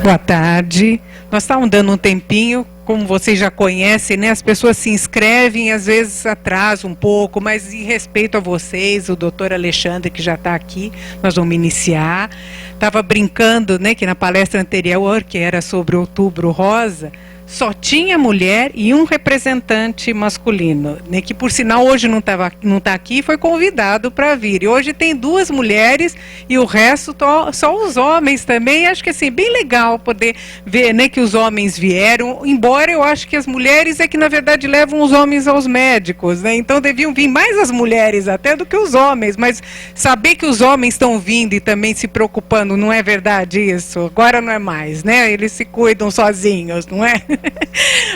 Boa tarde. Nós estávamos dando um tempinho, como vocês já conhecem, né? As pessoas se inscrevem, às vezes atrasam um pouco, mas em respeito a vocês, o doutor Alexandre, que já está aqui, nós vamos iniciar. Estava brincando, né, que na palestra anterior, que era sobre Outubro Rosa, só tinha mulher e um representante masculino, né, que por sinal hoje não está aqui, foi convidado para vir. E hoje tem 2 mulheres e o resto só os homens também. Acho que assim, bem legal poder ver, né, que os homens vieram, embora eu acho que as mulheres é que na verdade levam os homens aos médicos, né? Então deviam vir mais as mulheres até do que os homens, mas saber que os homens estão vindo e também se preocupando, não é verdade isso? Agora não é mais, né? Eles se cuidam sozinhos, não é?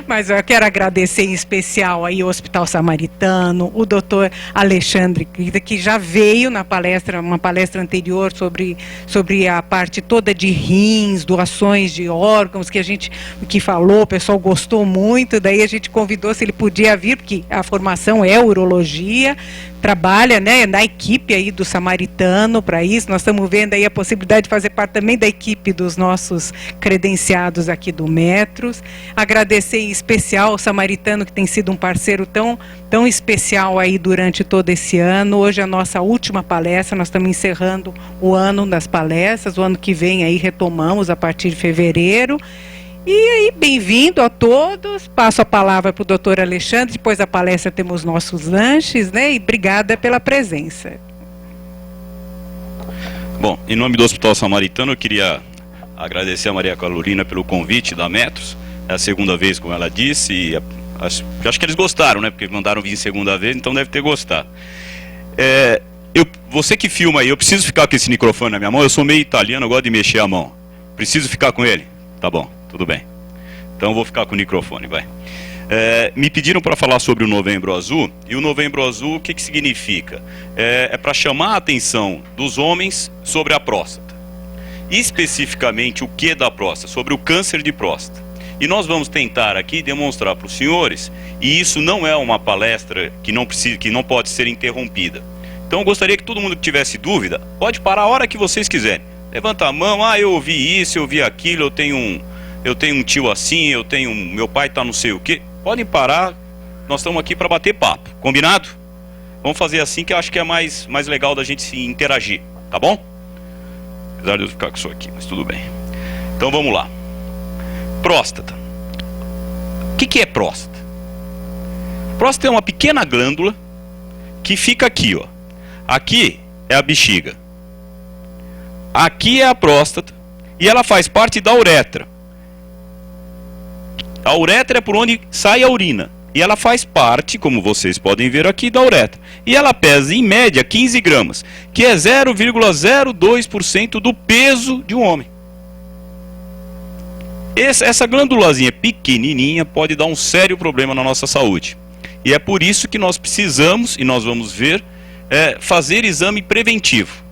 Mas eu quero agradecer em especial aí o Hospital Samaritano, o doutor Alexandre, que já veio na palestra, uma palestra anterior sobre a parte toda de rins, doações de órgãos, que falou, o pessoal gostou muito, daí a gente convidou se ele podia vir, porque a formação é urologia, trabalha, né, na equipe aí do Samaritano para isso. Nós estamos vendo aí a possibilidade de fazer parte também da equipe dos nossos credenciados aqui do Metros. Agradecer em especial ao Samaritano, que tem sido um parceiro tão especial aí durante todo esse ano. Hoje é a nossa última palestra, nós estamos encerrando o ano das palestras, o ano que vem aí retomamos a partir de fevereiro. E aí, bem-vindo a todos, passo a palavra para o doutor Alexandre, depois da palestra temos nossos lanches, né, e obrigada pela presença. Bom, em nome do Hospital Samaritano, eu queria agradecer a Maria Carolina pelo convite da Metros, é a segunda vez, como ela disse, e acho que eles gostaram, né, porque mandaram vir segunda vez, então deve ter gostado. Você que filma aí, eu preciso ficar com esse microfone na minha mão, eu sou meio italiano, eu gosto de mexer a mão, preciso ficar com ele? Tá bom. Tudo bem. Então eu vou ficar com o microfone, vai. Me pediram para falar sobre o Novembro Azul, e o Novembro Azul, o que significa? É para chamar a atenção dos homens sobre a próstata. Especificamente o que da próstata? Sobre o câncer de próstata. E nós vamos tentar aqui demonstrar para os senhores, e isso não é uma palestra que não pode ser interrompida. Então eu gostaria que todo mundo que tivesse dúvida, pode parar a hora que vocês quiserem. Levanta a mão, eu ouvi isso, eu ouvi aquilo, eu tenho um tio assim, meu pai tá não sei o quê. Podem parar, nós estamos aqui para bater papo, combinado? Vamos fazer assim, que eu acho que é mais legal da gente se interagir, tá bom? Apesar de eu ficar com isso aqui, mas tudo bem. Então vamos lá. Próstata. O que é próstata? Próstata é uma pequena glândula que fica aqui, ó. Aqui é a bexiga. Aqui é a próstata e ela faz parte da uretra. A uretra é por onde sai a urina. E ela faz parte, como vocês podem ver aqui, da uretra. E ela pesa, em média, 15 gramas, que é 0,02% do peso de um homem. Essa glândulazinha pequenininha pode dar um sério problema na nossa saúde. E é por isso que nós precisamos, e nós vamos ver, fazer exame preventivo.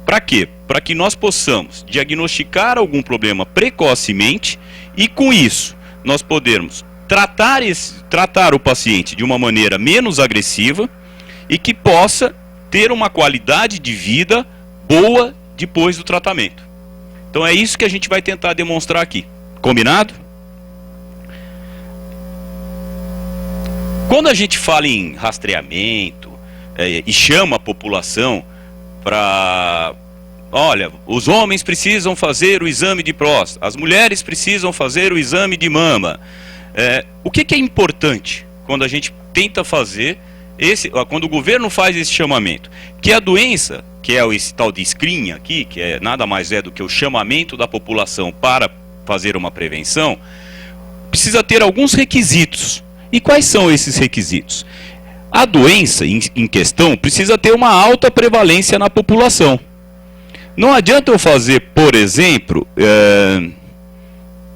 Para quê? Para que nós possamos diagnosticar algum problema precocemente e, com isso, nós podermos tratar o paciente de uma maneira menos agressiva e que possa ter uma qualidade de vida boa depois do tratamento. Então é isso que a gente vai tentar demonstrar aqui. Combinado? Quando a gente fala em rastreamento e chama a população para... Olha, os homens precisam fazer o exame de próstata, as mulheres precisam fazer o exame de mama. O que é importante quando a gente tenta fazer, quando o governo faz esse chamamento? Que a doença, que é esse tal de screening aqui, que nada mais é do que o chamamento da população para fazer uma prevenção, precisa ter alguns requisitos. E quais são esses requisitos? A doença em questão precisa ter uma alta prevalência na população. Não adianta eu fazer, por exemplo,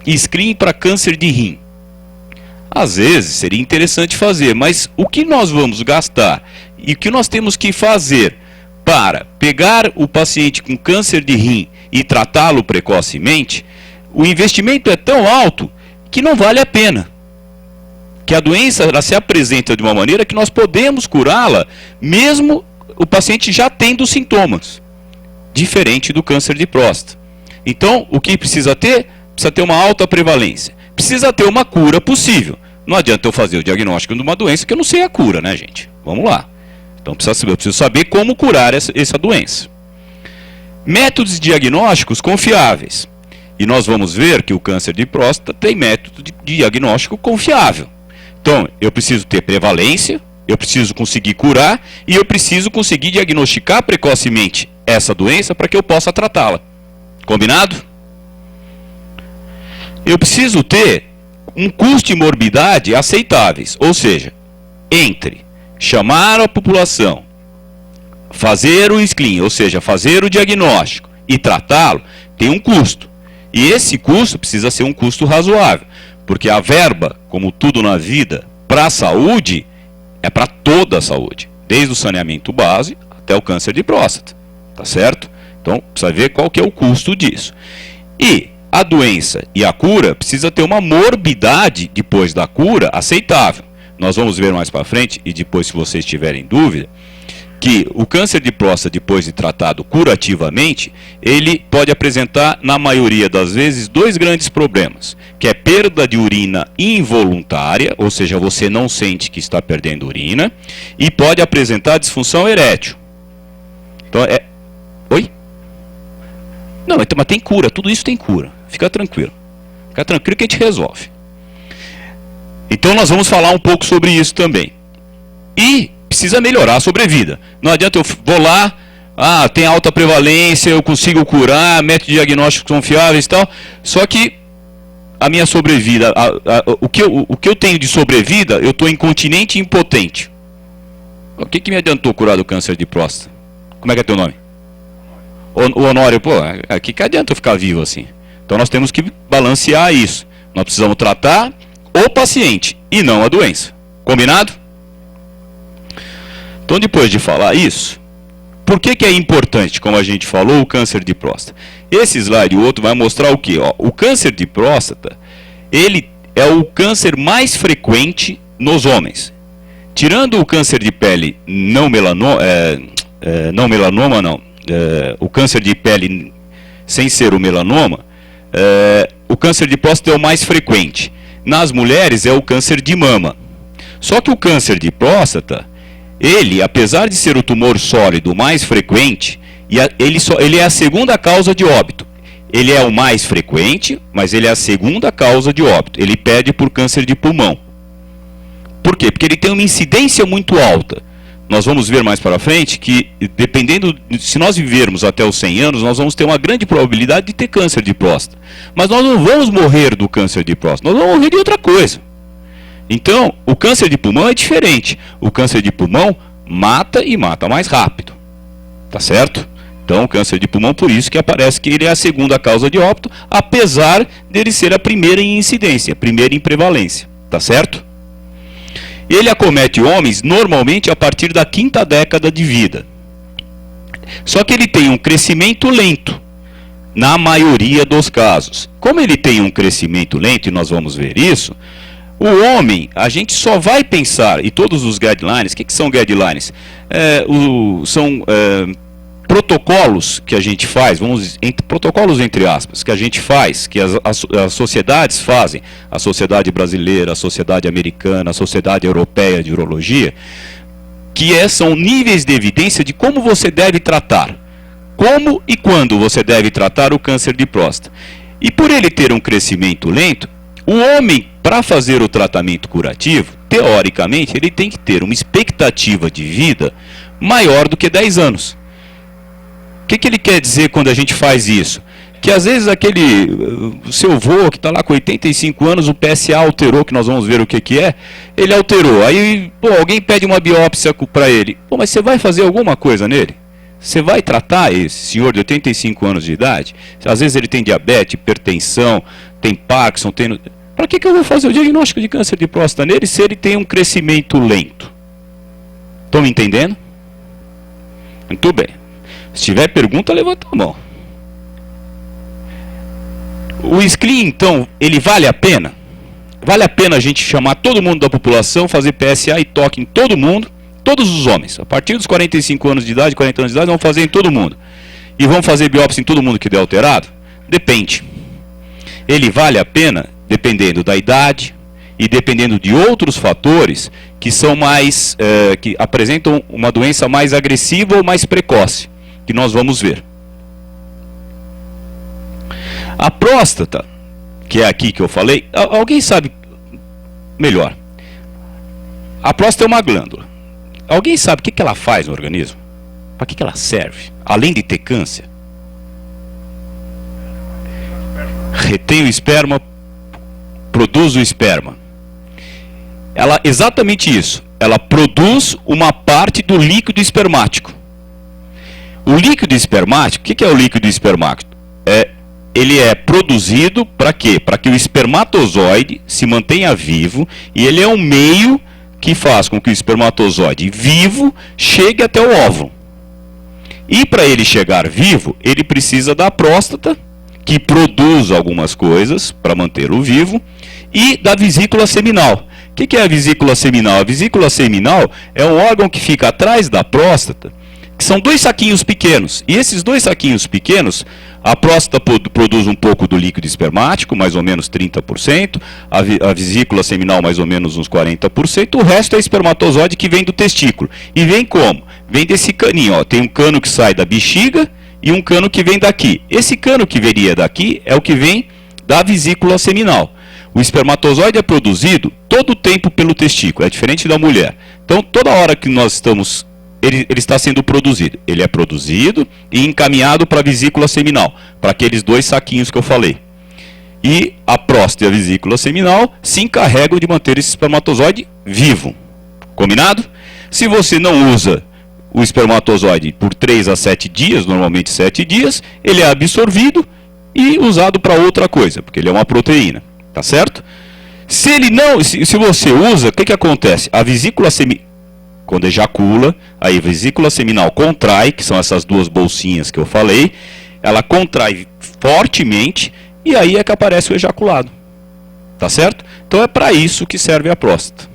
screening para câncer de rim. Às vezes seria interessante fazer, mas o que nós vamos gastar e o que nós temos que fazer para pegar o paciente com câncer de rim e tratá-lo precocemente, o investimento é tão alto que não vale a pena. Que a doença ela se apresenta de uma maneira que nós podemos curá-la mesmo o paciente já tendo sintomas, diferente do câncer de próstata. Então, o que precisa ter? precisa ter uma alta prevalência, precisa ter uma cura possível. Não adianta eu fazer o diagnóstico de uma doença que eu não sei a cura, né, gente? Vamos lá. Então eu preciso saber como curar essa doença. Métodos diagnósticos confiáveis. E nós vamos ver que o câncer de próstata tem método de diagnóstico confiável. Então, eu preciso ter prevalência, eu preciso conseguir curar e eu preciso conseguir diagnosticar precocemente essa doença para que eu possa tratá-la. Combinado? Eu preciso ter um custo e morbidade aceitáveis, ou seja, entre chamar a população, fazer o screening, ou seja, fazer o diagnóstico e tratá-lo, tem um custo. E esse custo precisa ser um custo razoável, porque a verba, como tudo na vida, para a saúde, é para toda a saúde, desde o saneamento base até o câncer de próstata, tá certo? Então, precisa ver qual que é o custo disso. E a doença e a cura precisa ter uma morbidade depois da cura aceitável. Nós vamos ver mais para frente, e depois, se vocês tiverem dúvida, que o câncer de próstata, depois de tratado curativamente, ele pode apresentar, na maioria das vezes, dois grandes problemas, que é perda de urina involuntária, ou seja, você não sente que está perdendo urina, e pode apresentar disfunção erétil. Então, Oi? Não, mas tem cura, tudo isso tem cura. Fica tranquilo. Fica tranquilo que a gente resolve. Então, nós vamos falar um pouco sobre isso também. E precisa melhorar a sobrevida. Não adianta eu vou lá, tem alta prevalência, eu consigo curar, métodos diagnósticos confiáveis e tal, só que a minha sobrevida, o que eu tenho de sobrevida, eu estou incontinente e impotente. O que me adiantou curar do câncer de próstata? Como é que é teu nome? O Honório, pô, que adianta eu ficar vivo assim? Então nós temos que balancear isso. Nós precisamos tratar o paciente e não a doença. Combinado? Então, depois de falar isso, por que é importante, como a gente falou, o câncer de próstata? Esse slide, o outro, vai mostrar o quê? O câncer de próstata, ele é o câncer mais frequente nos homens. Tirando o câncer de pele o câncer de pele sem ser o melanoma, o câncer de próstata é o mais frequente. Nas mulheres é o câncer de mama. Só que o câncer de próstata, ele, apesar de ser o tumor sólido mais frequente, ele é a segunda causa de óbito. Ele é o mais frequente, mas ele é a segunda causa de óbito. Ele pede por câncer de pulmão. Por quê? Porque ele tem uma incidência muito alta. Nós vamos ver mais para frente que, dependendo, se nós vivermos até os 100 anos, nós vamos ter uma grande probabilidade de ter câncer de próstata. Mas nós não vamos morrer do câncer de próstata, nós vamos morrer de outra coisa. Então, o câncer de pulmão é diferente. O câncer de pulmão mata e mata mais rápido. Tá certo? Então, o câncer de pulmão, por isso que aparece que ele é a segunda causa de óbito, apesar dele ser a primeira em incidência, a primeira em prevalência. Tá certo? Ele acomete homens normalmente a partir da 5ª década de vida. Só que ele tem um crescimento lento, na maioria dos casos. Como ele tem um crescimento lento, e nós vamos ver isso, o homem, a gente só vai pensar, e todos os guidelines, o que são guidelines? São protocolos que a gente faz, protocolos entre aspas, que a gente faz, que as sociedades fazem, a sociedade brasileira, a sociedade americana, a sociedade europeia de urologia, que são níveis de evidência de como você deve tratar, como e quando você deve tratar o câncer de próstata. E por ele ter um crescimento lento, o homem, para fazer o tratamento curativo, teoricamente, ele tem que ter uma expectativa de vida maior do que 10 anos. O que ele quer dizer quando a gente faz isso? Que às vezes o seu avô, que está lá com 85 anos, o PSA alterou, que nós vamos ver o que é, ele alterou. Aí, alguém pede uma biópsia para ele. Mas você vai fazer alguma coisa nele? Você vai tratar esse senhor de 85 anos de idade? Às vezes ele tem diabetes, hipertensão, tem Parkinson, Para que eu vou fazer o diagnóstico de câncer de próstata nele se ele tem um crescimento lento? Estão me entendendo? Muito bem. Se tiver pergunta, levanta a mão. O screening, então, ele vale a pena? Vale a pena a gente chamar todo mundo da população, fazer PSA e toque em todo mundo, todos os homens. A partir dos 45 anos de idade, 40 anos de idade, vamos fazer em todo mundo. E vamos fazer biópsia em todo mundo que der alterado? Depende. ele vale a pena dependendo da idade e dependendo de outros fatores que são mais, que apresentam uma doença mais agressiva ou mais precoce, que nós vamos ver. A próstata, que é aqui que eu falei, alguém sabe melhor? A próstata é uma glândula. Alguém sabe o que ela faz no organismo? Para que ela serve? Além de ter câncer? Retém o esperma, produz o esperma. Ela, exatamente isso. Ela produz uma parte do líquido espermático. O líquido espermático, o que é o líquido espermático? Ele é produzido para quê? Para que o espermatozoide se mantenha vivo, e ele é um meio que faz com que o espermatozoide vivo chegue até o óvulo. E para ele chegar vivo, ele precisa da próstata, que produz algumas coisas para mantê-lo vivo, e da vesícula seminal. O que é a vesícula seminal? A vesícula seminal é um órgão que fica atrás da próstata, que são dois saquinhos pequenos. E esses dois saquinhos pequenos, a próstata produz um pouco do líquido espermático, mais ou menos 30%, a vesícula seminal mais ou menos uns 40%, o resto é espermatozoide que vem do testículo. E vem como? Vem desse caninho, ó. Tem um cano que sai da bexiga e um cano que vem daqui. Esse cano que viria daqui é o que vem da vesícula seminal. O espermatozoide é produzido todo o tempo pelo testículo, é diferente da mulher. Então, toda hora que nós estamos... Ele está sendo produzido. Ele é produzido e encaminhado para a vesícula seminal, para aqueles dois saquinhos que eu falei. E a próstata e a vesícula seminal se encarregam de manter esse espermatozoide vivo. Combinado? Se você não usa o espermatozoide por 3 a 7 dias, normalmente 7 dias, ele é absorvido e usado para outra coisa, porque ele é uma proteína. Tá certo? Se ele não, se você usa, o que acontece? A vesícula seminal, quando ejacula, aí a vesícula seminal contrai, que são essas duas bolsinhas que eu falei, ela contrai fortemente e aí é que aparece o ejaculado. Tá certo? Então é para isso que serve a próstata.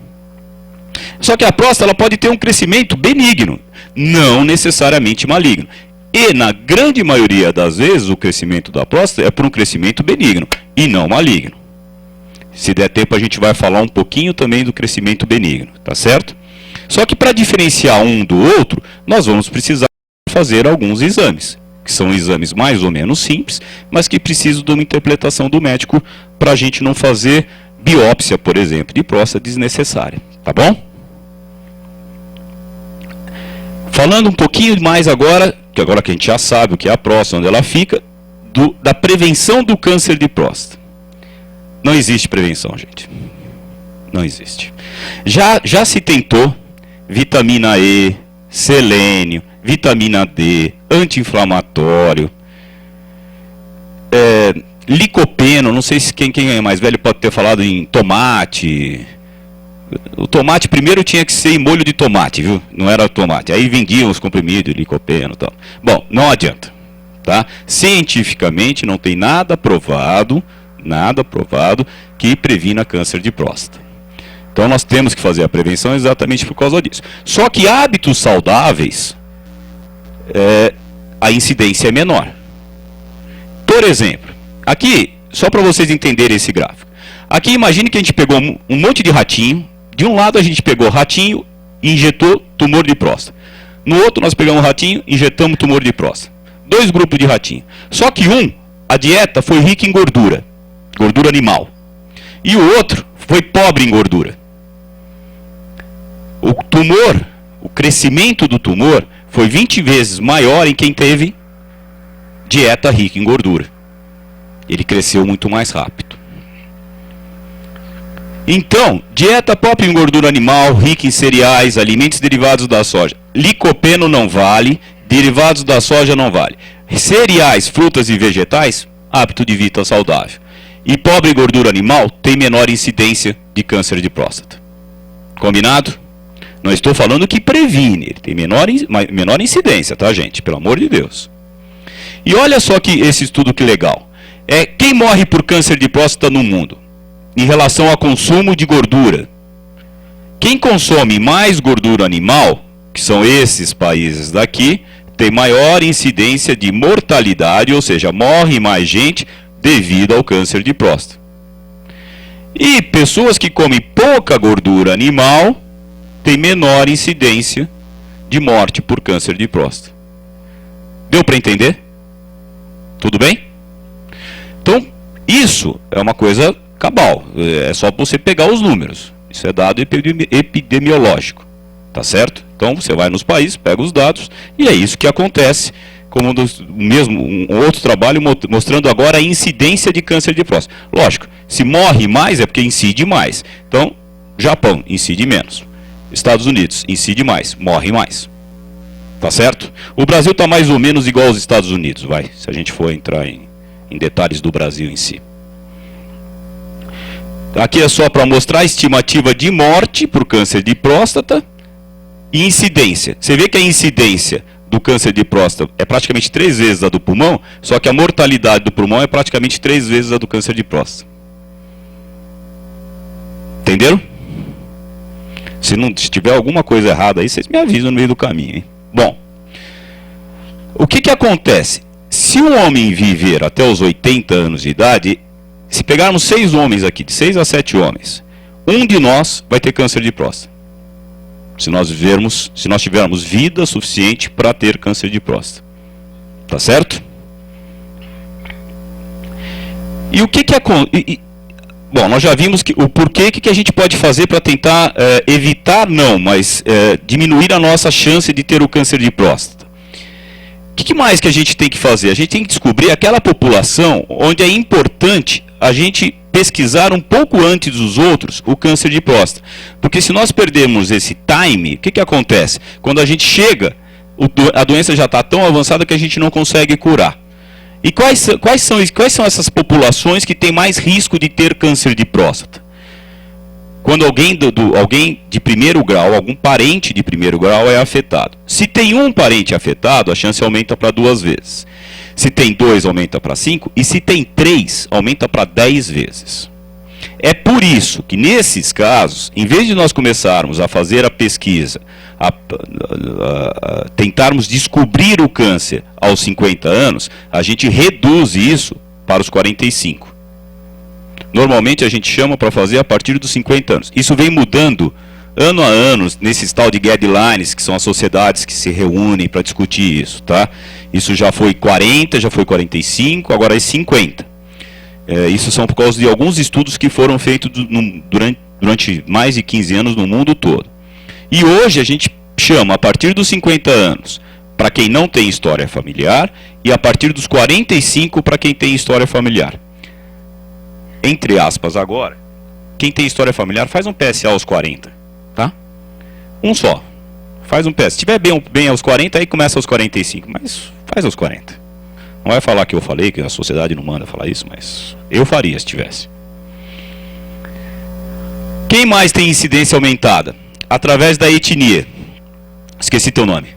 Só que a próstata ela pode ter um crescimento benigno, não necessariamente maligno. E na grande maioria das vezes o crescimento da próstata é por um crescimento benigno e não maligno. Se der tempo a gente vai falar um pouquinho também do crescimento benigno, tá certo? Só que para diferenciar um do outro, nós vamos precisar fazer alguns exames, que são exames mais ou menos simples, mas que precisam de uma interpretação do médico para a gente não fazer biópsia, por exemplo, de próstata desnecessária, tá bom? Falando um pouquinho mais agora que a gente já sabe o que é a próstata, onde ela fica, da prevenção do câncer de próstata. Não existe prevenção, gente. Não existe. Já se tentou vitamina E, selênio, vitamina D, anti-inflamatório, licopeno, não sei se quem é mais velho pode ter falado em tomate. O tomate primeiro tinha que ser em molho de tomate, viu? Não era tomate. Aí vendiam os comprimidos, licopeno e tal. Bom, não adianta, tá? Cientificamente não tem nada provado que previna câncer de próstata. Então nós temos que fazer a prevenção exatamente por causa disso. Só que hábitos saudáveis, a incidência é menor. Por exemplo, aqui, só para vocês entenderem esse gráfico. Aqui imagine que a gente pegou um monte de ratinho. De um lado a gente pegou ratinho e injetou tumor de próstata. No outro nós pegamos um ratinho e injetamos tumor de próstata. 2 grupos de ratinho. Só que a dieta foi rica em gordura animal. E o outro foi pobre em gordura. O crescimento do tumor foi 20 vezes maior em quem teve dieta rica em gordura. Ele cresceu muito mais rápido. Então, dieta pobre em gordura animal, rica em cereais, alimentos derivados da soja. Licopeno não vale, derivados da soja não vale. Cereais, frutas e vegetais, hábito de vida saudável. E pobre em gordura animal tem menor incidência de câncer de próstata. Combinado? Não estou falando que previne, ele tem menor incidência, tá, gente? Pelo amor de Deus. E olha só que esse estudo que legal. Quem morre por câncer de próstata no mundo? Em relação ao consumo de gordura. Quem consome mais gordura animal, que são esses países daqui, tem maior incidência de mortalidade, ou seja, morre mais gente devido ao câncer de próstata. E pessoas que comem pouca gordura animal têm menor incidência de morte por câncer de próstata. Deu para entender? Tudo bem? Então, isso é uma coisa cabal. É só você pegar os números. Isso é dado epidemiológico. Tá certo? Então, você vai nos países, pega os dados, e é isso que acontece. Como um outro trabalho mostrando agora a incidência de câncer de próstata. Lógico, se morre mais é porque incide mais. Então, Japão incide menos. Estados Unidos incide mais, morre mais. Tá certo? O Brasil está mais ou menos igual aos Estados Unidos, vai, se a gente for entrar em detalhes do Brasil em si. Aqui é só para mostrar a estimativa de morte por câncer de próstata e incidência. Você vê que a incidência do câncer de próstata é praticamente 3 vezes a do pulmão, só que a mortalidade do pulmão é praticamente 3 vezes a do câncer de próstata. Entenderam? Se tiver alguma coisa errada aí, vocês me avisam no meio do caminho, hein? Bom, o que acontece? Se um homem viver até os 80 anos de idade, se pegarmos 6 homens aqui, de 6 a 7 homens, um de nós vai ter câncer de próstata. Se nós tivermos vida suficiente para ter câncer de próstata. Tá certo? E o que acontece? Bom, nós já vimos o porquê que a gente pode fazer para tentar evitar, não, mas diminuir a nossa chance de ter o câncer de próstata. O que mais que a gente tem que fazer? A gente tem que descobrir aquela população onde é importante a gente pesquisar um pouco antes dos outros o câncer de próstata. Porque se nós perdermos esse time, o que acontece? Quando a gente chega, a doença já está tão avançada que a gente não consegue curar. E quais são essas populações que têm mais risco de ter câncer de próstata? Quando alguém de primeiro grau, algum parente de primeiro grau é afetado. Se tem um parente afetado, a chance aumenta para 2 vezes. Se tem 2, aumenta para 5. E se tem 3, aumenta para 10 vezes. É por isso que, nesses casos, em vez de nós começarmos a fazer a pesquisa, tentarmos descobrir o câncer aos 50 anos, a gente reduz isso para os 45. Normalmente a gente chama para fazer a partir dos 50 anos. Isso vem mudando ano a ano, nesses tal de guidelines, que são as sociedades que se reúnem para discutir isso, tá? Isso já foi 40, já foi 45, agora é 50. Isso são por causa de alguns estudos que foram feitos durante mais de 15 anos no mundo todo. E hoje a gente chama a partir dos 50 anos para quem não tem história familiar e a partir dos 45 para quem tem história familiar. Entre aspas agora, quem tem história familiar faz um PSA aos 40, tá? Um só. Faz um PSA. Se estiver bem aos 40, aí começa aos 45, mas faz aos 40. Não vai falar que eu falei, que a sociedade não manda falar isso, mas eu faria se tivesse. Quem mais tem incidência aumentada? Através da etnia. Esqueci teu nome.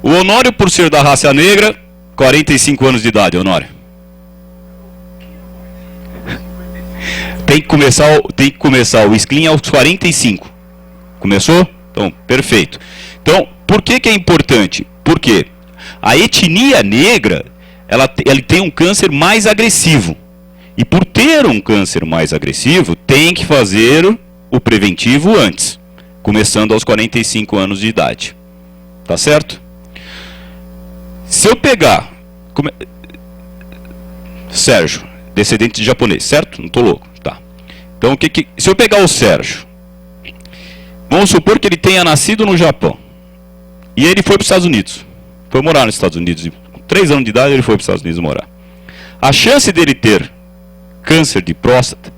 O Honório, por ser da raça negra, 45 anos de idade, Honório. Tem que começar o screening aos 45. Começou? Então, perfeito. Então, por que é importante? Porque a etnia negra, ela tem um câncer mais agressivo. E por ter um câncer mais agressivo, tem que fazer o preventivo antes, começando aos 45 anos de idade. Tá certo? Se eu pegar... Sérgio, descendente de japonês, certo? Não estou louco. Tá. Então, se eu pegar o Sérgio, vamos supor que ele tenha nascido no Japão, e ele foi para os Estados Unidos. Foi morar nos Estados Unidos. Com 3 anos de idade, ele foi para os Estados Unidos morar. A chance dele ter câncer de próstata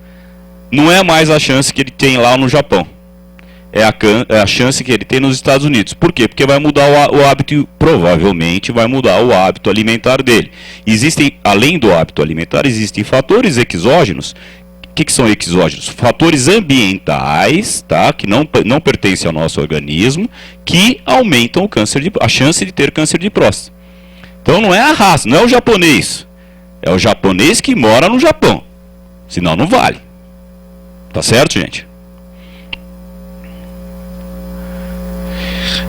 não é mais a chance que ele tem lá no Japão. É a chance que ele tem nos Estados Unidos. Por quê? Porque vai mudar o hábito, provavelmente vai mudar o hábito alimentar dele. Além do hábito alimentar, existem fatores exógenos. O que são exógenos? Fatores ambientais, tá? Que não pertencem ao nosso organismo, que aumentam a chance de ter câncer de próstata. Então não é a raça, não é o japonês. É o japonês que mora no Japão. Senão não vale. Tá certo, gente?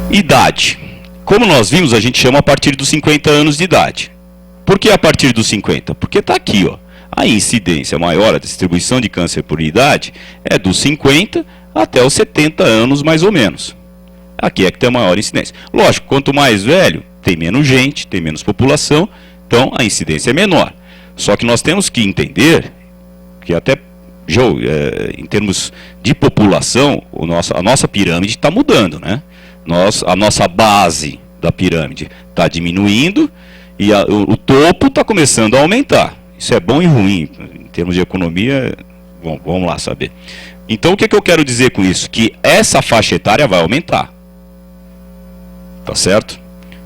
Idade. Como nós vimos, a gente chama a partir dos 50 anos de idade. Por que a partir dos 50? Porque está aqui, ó. A incidência maior, a distribuição de câncer por idade, é dos 50 até os 70 anos, mais ou menos. Aqui é que tem a maior incidência. Lógico, quanto mais velho, tem menos gente, tem menos população, então a incidência é menor. Só que nós temos que entender que até, Joe, em termos de população, a nossa pirâmide está mudando, né? A nossa base da pirâmide está diminuindo e o topo está começando a aumentar. Isso é bom e ruim, em termos de economia, bom, vamos lá saber. Então o que eu quero dizer com isso? Que essa faixa etária vai aumentar. Tá certo?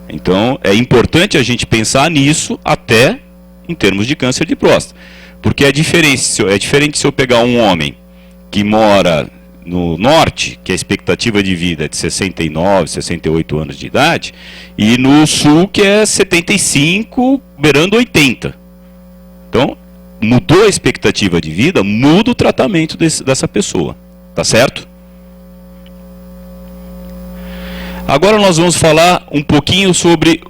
Então é importante a gente pensar nisso até em termos de câncer de próstata. Porque é diferente se eu pegar um homem que mora no norte, que a expectativa de vida é de 69, 68 anos de idade, e no sul, que é 75, beirando 80. Então, mudou a expectativa de vida, muda o tratamento dessa pessoa. Tá certo? Agora nós vamos falar um pouquinho sobre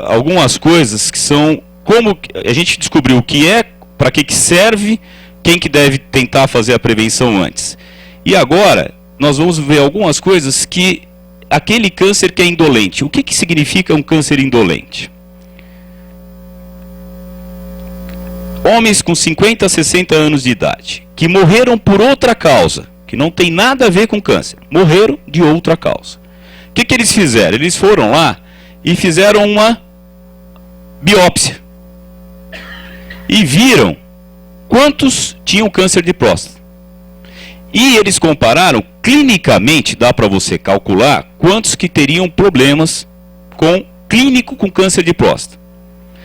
algumas coisas que são, como a gente descobriu o que é, para que serve, quem que deve tentar fazer a prevenção antes. E agora nós vamos ver algumas coisas que, aquele câncer que é indolente, o que significa um câncer indolente? Homens com 50 a 60 anos de idade, que morreram por outra causa, que não tem nada a ver com câncer, morreram de outra causa. O que eles fizeram? Eles foram lá e fizeram uma biópsia. E viram quantos tinham câncer de próstata. E eles compararam, clinicamente, dá para você calcular quantos que teriam problemas clínico com câncer de próstata.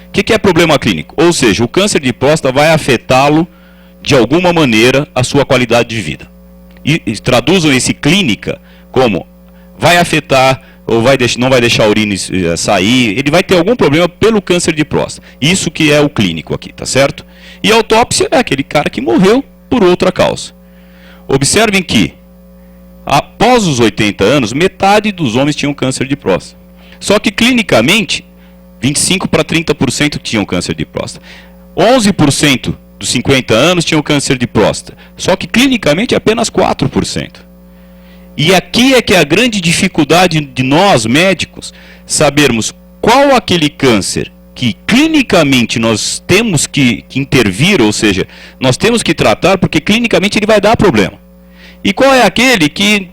O que é problema clínico? Ou seja, o câncer de próstata vai afetá-lo de alguma maneira a sua qualidade de vida. E traduzam esse clínica como vai afetar ou não vai deixar a urina sair, ele vai ter algum problema pelo câncer de próstata. Isso que é o clínico aqui, tá certo? E a autópsia é aquele cara que morreu por outra causa. Observem que, após os 80 anos, metade dos homens tinham câncer de próstata. Só que clinicamente, 25 para 30% tinham câncer de próstata. 11% dos 50 anos tinham câncer de próstata. Só que clinicamente apenas 4%. E aqui é que é a grande dificuldade de nós, médicos, sabermos qual aquele câncer que clinicamente nós temos que intervir, ou seja, nós temos que tratar porque clinicamente ele vai dar problema. E qual é aquele que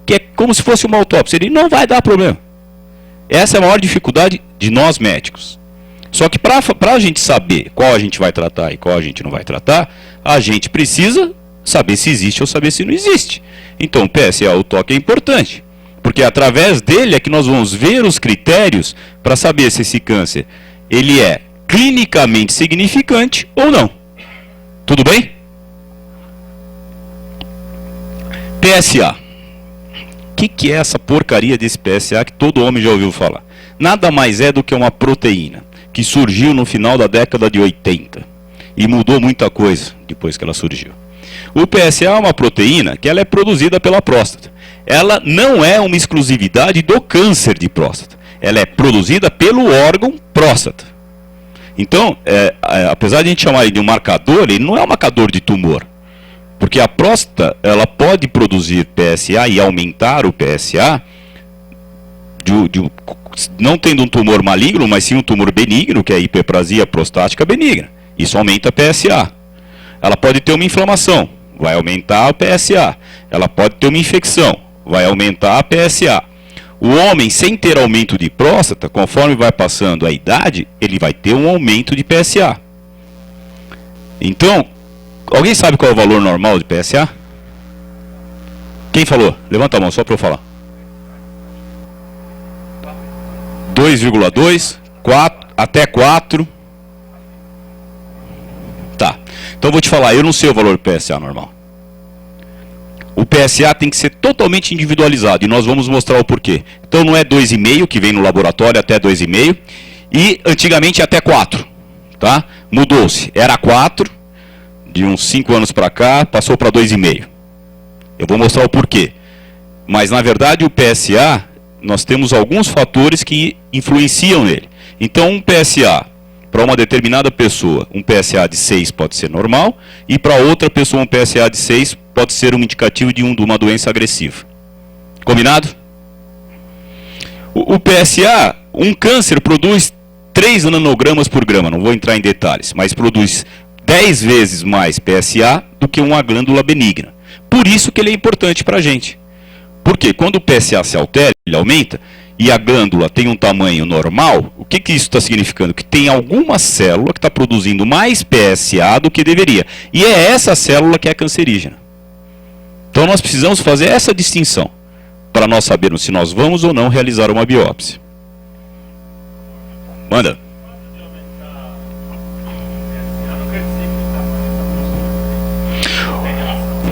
é como se fosse uma autópsia, ele não vai dar problema. Essa é a maior dificuldade de nós médicos. Só que para a gente saber qual a gente vai tratar e qual a gente não vai tratar, a gente precisa saber se existe ou saber se não existe. Então o PSA, o toque é importante, porque através dele é que nós vamos ver os critérios para saber se esse câncer ele é clinicamente significante ou não. Tudo bem? PSA. O que é essa porcaria desse PSA que todo homem já ouviu falar? Nada mais é do que uma proteína que surgiu no final da década de 80 e mudou muita coisa depois que ela surgiu. O PSA é uma proteína que ela é produzida pela próstata. Ela não é uma exclusividade do câncer de próstata. Ela é produzida pelo órgão próstata. Então, apesar de a gente chamar ele de um marcador, ele não é um marcador de tumor. Porque a próstata, ela pode produzir PSA e aumentar o PSA, não tendo um tumor maligno, mas sim um tumor benigno, que é a hiperplasia prostática benigna. Isso aumenta a PSA. Ela pode ter uma inflamação, vai aumentar a PSA. Ela pode ter uma infecção, vai aumentar a PSA. O homem, sem ter aumento de próstata, conforme vai passando a idade, ele vai ter um aumento de PSA. Então, alguém sabe qual é o valor normal de PSA? Quem falou? Levanta a mão, só para eu falar. 2,2, 4, até 4. Tá. Então eu vou te falar, eu não sei o valor do PSA normal. O PSA tem que ser totalmente individualizado e nós vamos mostrar o porquê. Então não é 2,5 que vem no laboratório, até 2,5, e antigamente até 4, tá? Mudou-se, era 4, de uns 5 anos para cá, passou para 2,5. Eu vou mostrar o porquê. Mas na verdade o PSA, nós temos alguns fatores que influenciam nele. Então um PSA Para uma determinada pessoa, um PSA de 6 pode ser normal, e para outra pessoa, um PSA de 6 pode ser um indicativo de uma doença agressiva. Combinado? O PSA, um câncer produz 3 nanogramas por grama, não vou entrar em detalhes, mas produz 10 vezes mais PSA do que uma glândula benigna. Por isso que ele é importante para a gente. Porque quando o PSA se altera, ele aumenta, e a glândula tem um tamanho normal, o que isso está significando? Que tem alguma célula que está produzindo mais PSA do que deveria. E é essa célula que é cancerígena. Então nós precisamos fazer essa distinção, para nós sabermos se nós vamos ou não realizar uma biópsia. Manda.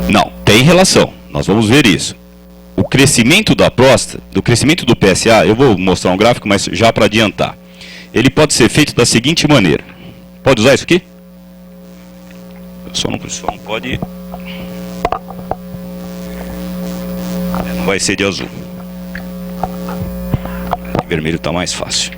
Não, tem relação. Nós vamos ver isso. O crescimento da próstata, do crescimento do PSA, eu vou mostrar um gráfico, mas já para adiantar. Ele pode ser feito da seguinte maneira. Pode usar isso aqui? Só não pode... Não vai ser de azul. De vermelho está mais fácil.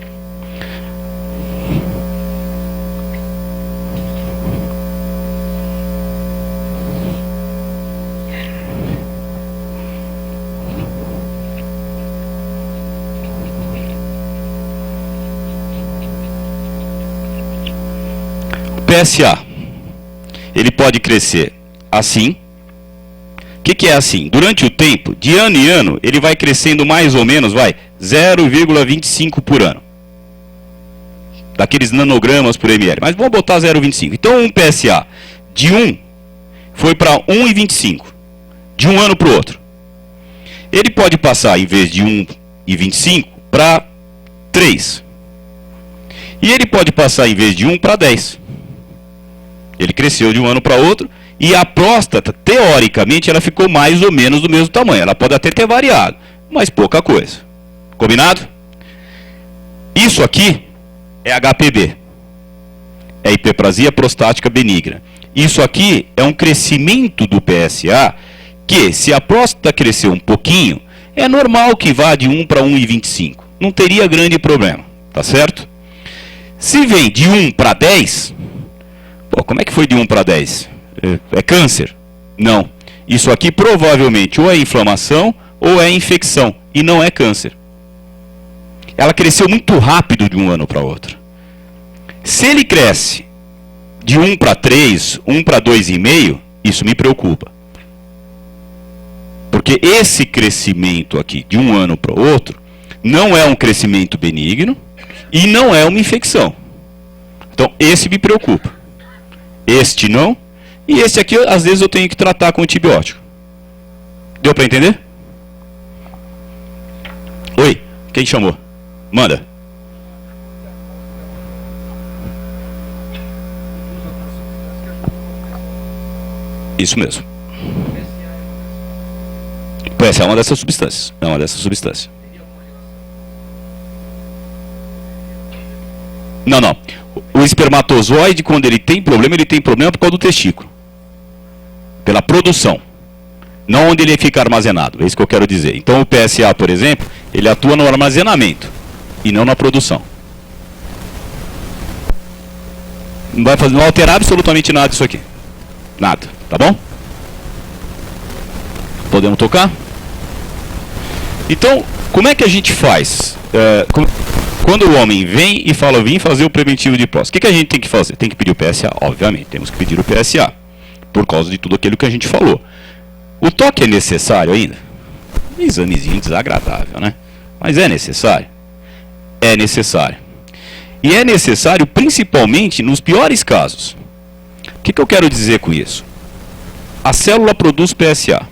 PSA, ele pode crescer assim. O que é assim? Durante o tempo, de ano em ano, ele vai crescendo mais ou menos, 0,25 por ano. Daqueles nanogramas por ml. Mas vamos botar 0,25. Então um PSA de 1 foi para 1,25. De um ano para o outro. Ele pode passar, em vez de 1,25, para 3. E ele pode passar, em vez de 1, para 10. Ele cresceu de um ano para outro, e a próstata, teoricamente, ela ficou mais ou menos do mesmo tamanho. Ela pode até ter variado, mas pouca coisa. Combinado? Isso aqui é HPB. É hiperplasia prostática benigna. Isso aqui é um crescimento do PSA, que se a próstata crescer um pouquinho, é normal que vá de 1 para 1,25. Não teria grande problema, tá certo? Se vem de 1 para 10... Pô, como é que foi de 1 para 10? É câncer? Não. Isso aqui provavelmente ou é inflamação ou é infecção. E não é câncer. Ela cresceu muito rápido de um ano para outro. Se ele cresce de 1 para 3, 1 para 2,5, isso me preocupa. Porque esse crescimento aqui, de um ano para o outro, não é um crescimento benigno e não é uma infecção. Então, esse me preocupa. Este não. E esse aqui, às vezes, eu tenho que tratar com antibiótico. Deu para entender? Oi, quem chamou? Manda. Isso mesmo. PSA é uma dessas substâncias. É uma dessas substâncias. Não. O espermatozoide, quando ele tem problema por causa do testículo. Pela produção. Não onde ele fica armazenado. É isso que eu quero dizer. Então o PSA, por exemplo, ele atua no armazenamento e não na produção. Não vai alterar absolutamente nada isso aqui. Nada. Tá bom? Podemos tocar? Então, como é que a gente faz? Quando o homem vem e fala, vim fazer o preventivo de próstata, o que a gente tem que fazer? Tem que pedir o PSA, obviamente, temos que pedir o PSA, por causa de tudo aquilo que a gente falou. O toque é necessário ainda? Examezinho desagradável, né? Mas é necessário? É necessário. E é necessário principalmente nos piores casos. O que eu quero dizer com isso? A célula produz PSA.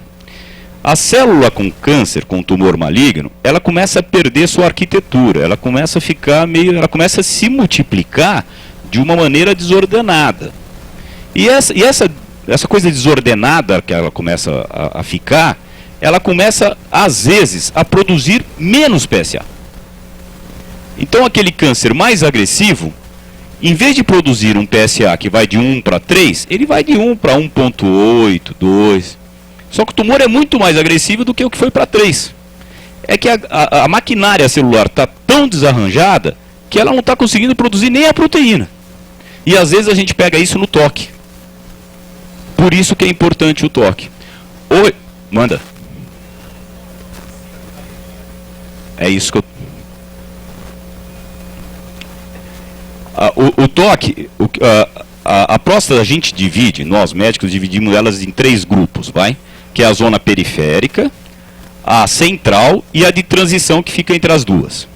A célula com câncer, com tumor maligno, ela começa a perder sua arquitetura, ela começa a ficar ela começa a se multiplicar de uma maneira desordenada. E essa coisa desordenada que ela começa a ficar, ela começa, às vezes, a produzir menos PSA. Então aquele câncer mais agressivo, em vez de produzir um PSA que vai de 1 para 3, ele vai de 1 para 1,8, 2... Só que o tumor é muito mais agressivo do que o que foi para 3. É que a maquinária celular está tão desarranjada que ela não está conseguindo produzir nem a proteína. E às vezes a gente pega isso no toque. Por isso que é importante o toque. Oi, manda. É isso que eu... O toque, a próstata a gente divide, nós médicos dividimos elas em 3 grupos, vai? Que é a zona periférica, a central e a de transição que fica entre as duas.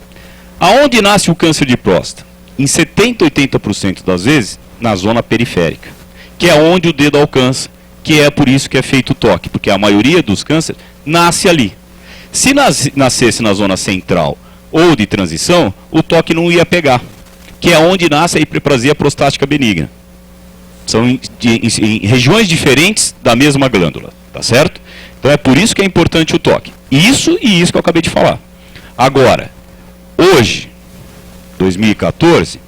Aonde nasce o câncer de próstata? Em 70, 80% das vezes, na zona periférica, que é onde o dedo alcança, que é por isso que é feito o toque, porque a maioria dos cânceres nasce ali. Se nascesse na zona central ou de transição, o toque não ia pegar, que é onde nasce a hiperplasia prostática benigna. São em regiões diferentes da mesma glândula, tá certo? Então é por isso que é importante o toque. Isso e isso que eu acabei de falar. Agora, hoje, 2014,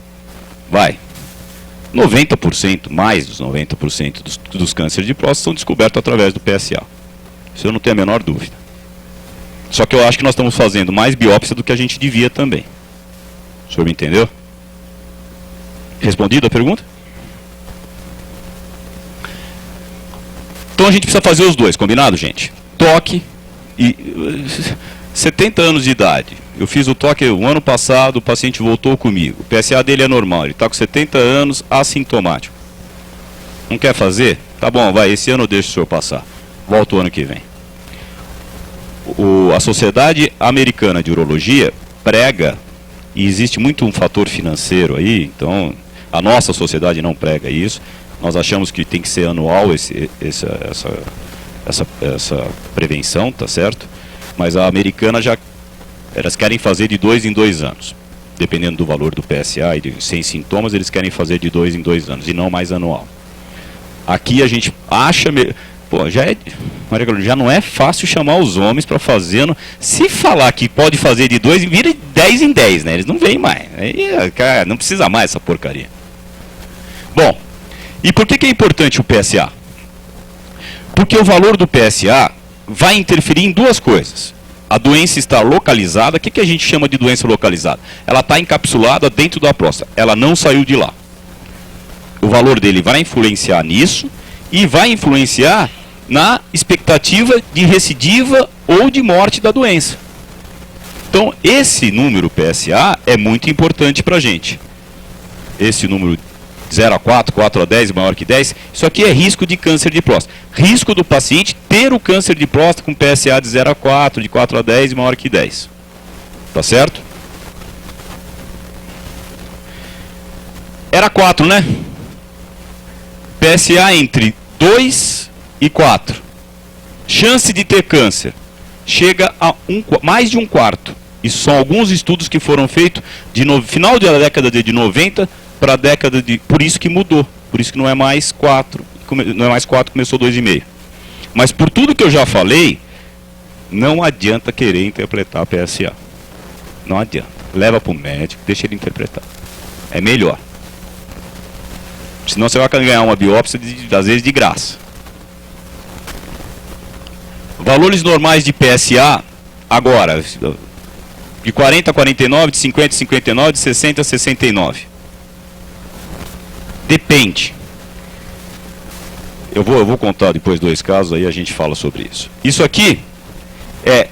90%, mais dos 90% dos cânceres de próstata são descobertos através do PSA. Isso eu não tenho a menor dúvida. Só que eu acho que nós estamos fazendo mais biópsia do que a gente devia também. O senhor me entendeu? Respondido a pergunta? Então a gente precisa fazer os dois, combinado, gente? Toque e 70 anos de idade. Eu fiz o toque o ano passado, o paciente voltou comigo. O PSA dele é normal, ele está com 70 anos, assintomático. Não quer fazer? Tá bom, vai, esse ano eu deixo o senhor passar. Volta o ano que vem. A Sociedade Americana de Urologia prega, e existe muito um fator financeiro aí, então a nossa sociedade não prega isso. Nós achamos que tem que ser anual essa prevenção, tá certo? Mas a americana elas querem fazer de 2 em 2 anos. Dependendo do valor do PSA e sem sintomas, eles querem fazer de 2 em 2 anos, e não mais anual. Aqui a gente acha... Pô, já não é fácil chamar os homens para fazer... Se falar que pode fazer de 2, vira 10 em 10, né? Eles não vêm mais. Aí, cara, não precisa mais essa porcaria. Bom, e por que é importante o PSA? Porque o valor do PSA vai interferir em 2 coisas. A doença está localizada. O que a gente chama de doença localizada? Ela está encapsulada dentro da próstata. Ela não saiu de lá. O valor dele vai influenciar nisso e vai influenciar na expectativa de recidiva ou de morte da doença. Então, esse número PSA é muito importante para a gente. Esse número 0 a 4, 4 a 10, maior que 10, isso aqui é risco de câncer de próstata. Risco do paciente ter o câncer de próstata com PSA de 0 a 4, de 4 a 10 e maior que 10. Tá certo? Era 4, né? PSA entre 2 e 4. Chance de ter câncer chega a mais de 1/4. Isso são alguns estudos que foram feitos no final da década de 90 para a década de... Por isso que mudou. Por isso que não é mais 4. Não é mais 4, começou 2,5. Mas por tudo que eu já falei, não adianta querer interpretar a PSA. Não adianta. Leva para o médico, deixa ele interpretar. É melhor. Senão você vai ganhar uma biópsia, às vezes, de graça. Valores normais de PSA, agora, de 40 a 49, de 50 a 59, de 60 a 69. Depende. Eu vou contar depois 2 casos, aí a gente fala sobre isso. Isso aqui é...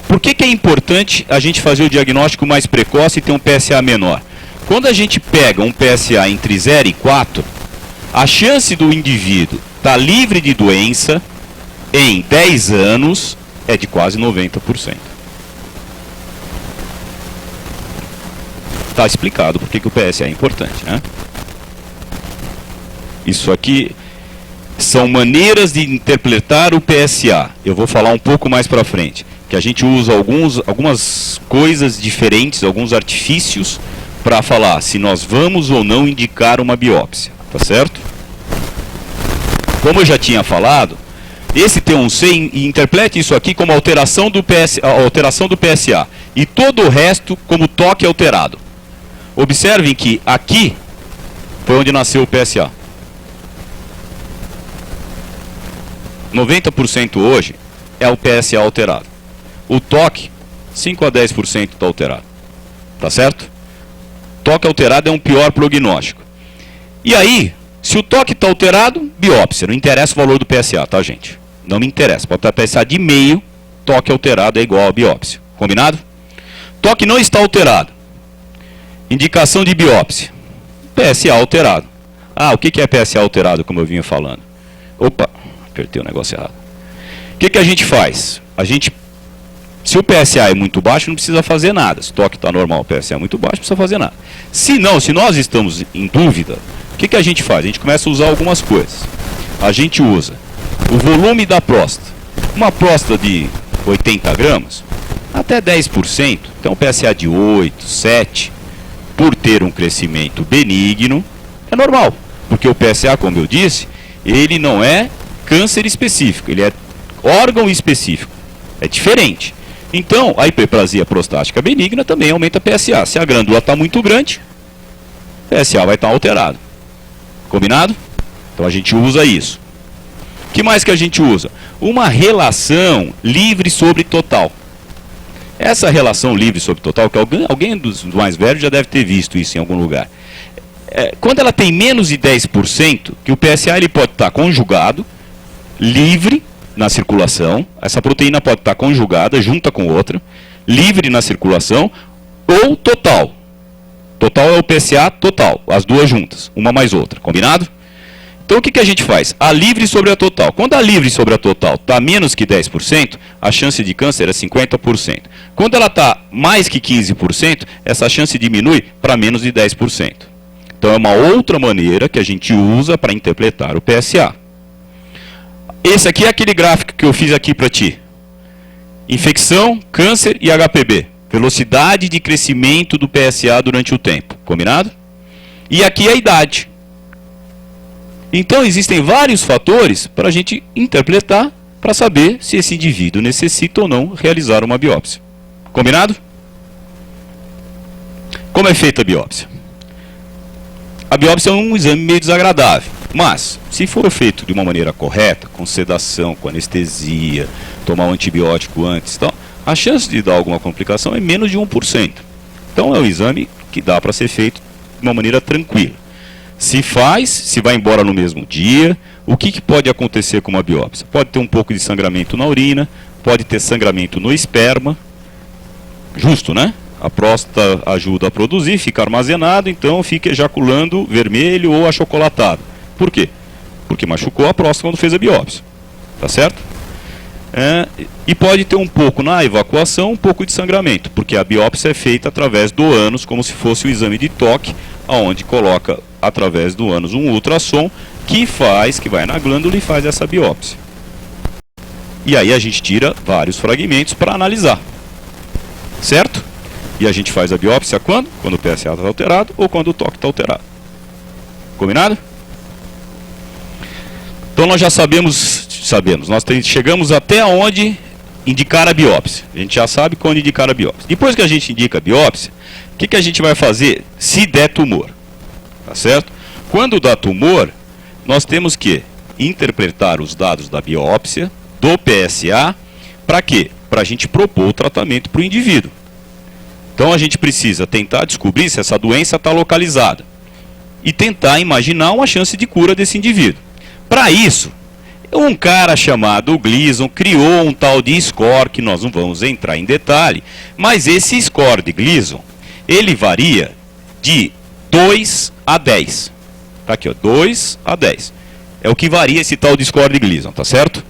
Por que é importante a gente fazer o diagnóstico mais precoce e ter um PSA menor? Quando a gente pega um PSA entre 0 e 4, a chance do indivíduo estar livre de doença em 10 anos é de quase 90%. Está explicado por que o PSA é importante, né? Isso aqui são maneiras de interpretar o PSA. Eu vou falar um pouco mais para frente. Que a gente usa algumas coisas diferentes, alguns artifícios para falar se nós vamos ou não indicar uma biópsia, tá certo? Como eu já tinha falado, esse T1C interprete isso aqui como alteração do PSA e todo o resto como toque alterado. Observem que aqui foi onde nasceu o PSA. 90% hoje é o PSA alterado. O toque, 5 a 10% está alterado. Tá certo? Toque alterado é um pior prognóstico. E aí, se o toque está alterado, biópsia. Não interessa o valor do PSA, tá, gente? Não me interessa. Pode estar PSA de meio, toque alterado é igual a biópsia. Combinado? Toque não está alterado. Indicação de biópsia. PSA alterado. Ah, o que é PSA alterado, como eu vinha falando? Opa, apertei o negócio errado. O que a gente faz? Se o PSA é muito baixo, não precisa fazer nada. Se o toque está normal, o PSA é muito baixo, não precisa fazer nada. Se não, se nós estamos em dúvida, o que a gente faz? A gente começa a usar algumas coisas. A gente usa o volume da próstata. Uma próstata de 80 gramas, até 10%. Então, PSA de 8, 7, por ter um crescimento benigno, é normal. Porque o PSA, como eu disse, ele não é câncer específico, ele é órgão específico. É diferente. Então, a hiperplasia prostática benigna também aumenta PSA. Se a glândula está muito grande, PSA vai estar alterado. Combinado? Então a gente usa isso. O que mais que a gente usa? Uma relação livre sobre total. Essa relação livre sobre total, que alguém dos mais velhos já deve ter visto isso em algum lugar. Quando ela tem menos de 10%, que o PSA ele pode estar conjugado, livre na circulação, essa proteína pode estar conjugada, junta com outra, livre na circulação, ou total. Total é o PSA total, as duas juntas, uma mais outra, combinado? Então o que a gente faz? A livre sobre a total. Quando a livre sobre a total está menos que 10%, a chance de câncer é 50%. Quando ela está mais que 15%, essa chance diminui para menos de 10%. Então é uma outra maneira que a gente usa para interpretar o PSA. Esse aqui é aquele gráfico que eu fiz aqui para ti. Infecção, câncer e HPB. Velocidade de crescimento do PSA durante o tempo. Combinado? E aqui é a idade. Então existem vários fatores para a gente interpretar para saber se esse indivíduo necessita ou não realizar uma biópsia. Combinado? Como é feita a biópsia? A biópsia é um exame meio desagradável, mas se for feito de uma maneira correta, com sedação, com anestesia, tomar um antibiótico antes, então, a chance de dar alguma complicação é menos de 1%. Então é um exame que dá para ser feito de uma maneira tranquila. Se faz, se vai embora no mesmo dia, o que pode acontecer com uma biópsia? Pode ter um pouco de sangramento na urina, pode ter sangramento no esperma, justo, né? A próstata ajuda a produzir, fica armazenado, então fica ejaculando vermelho ou achocolatado. Por quê? Porque machucou a próstata quando fez a biópsia. Tá certo? E pode ter um pouco na evacuação, um pouco de sangramento, porque a biópsia é feita através do ânus, como se fosse o exame de toque, onde coloca através do ânus um ultrassom que vai na glândula e faz essa biópsia. E aí a gente tira vários fragmentos para analisar. Certo? E a gente faz a biópsia quando? Quando o PSA está alterado ou quando o toque está alterado. Combinado? Então nós já sabemos, nós chegamos até onde indicar a biópsia. A gente já sabe quando indicar a biópsia. Depois que a gente indica a biópsia, o que a gente vai fazer se der tumor? Tá certo? Quando dá tumor, nós temos que interpretar os dados da biópsia, do PSA, para quê? Para a gente propor o tratamento para o indivíduo. Então a gente precisa tentar descobrir se essa doença está localizada e tentar imaginar uma chance de cura desse indivíduo. Para isso, um cara chamado Gleason criou um tal de score, que nós não vamos entrar em detalhe, mas esse score de Gleason, ele varia de 2 a 10. Tá aqui, ó, 2 a 10. É o que varia esse tal de score de Gleason, tá certo?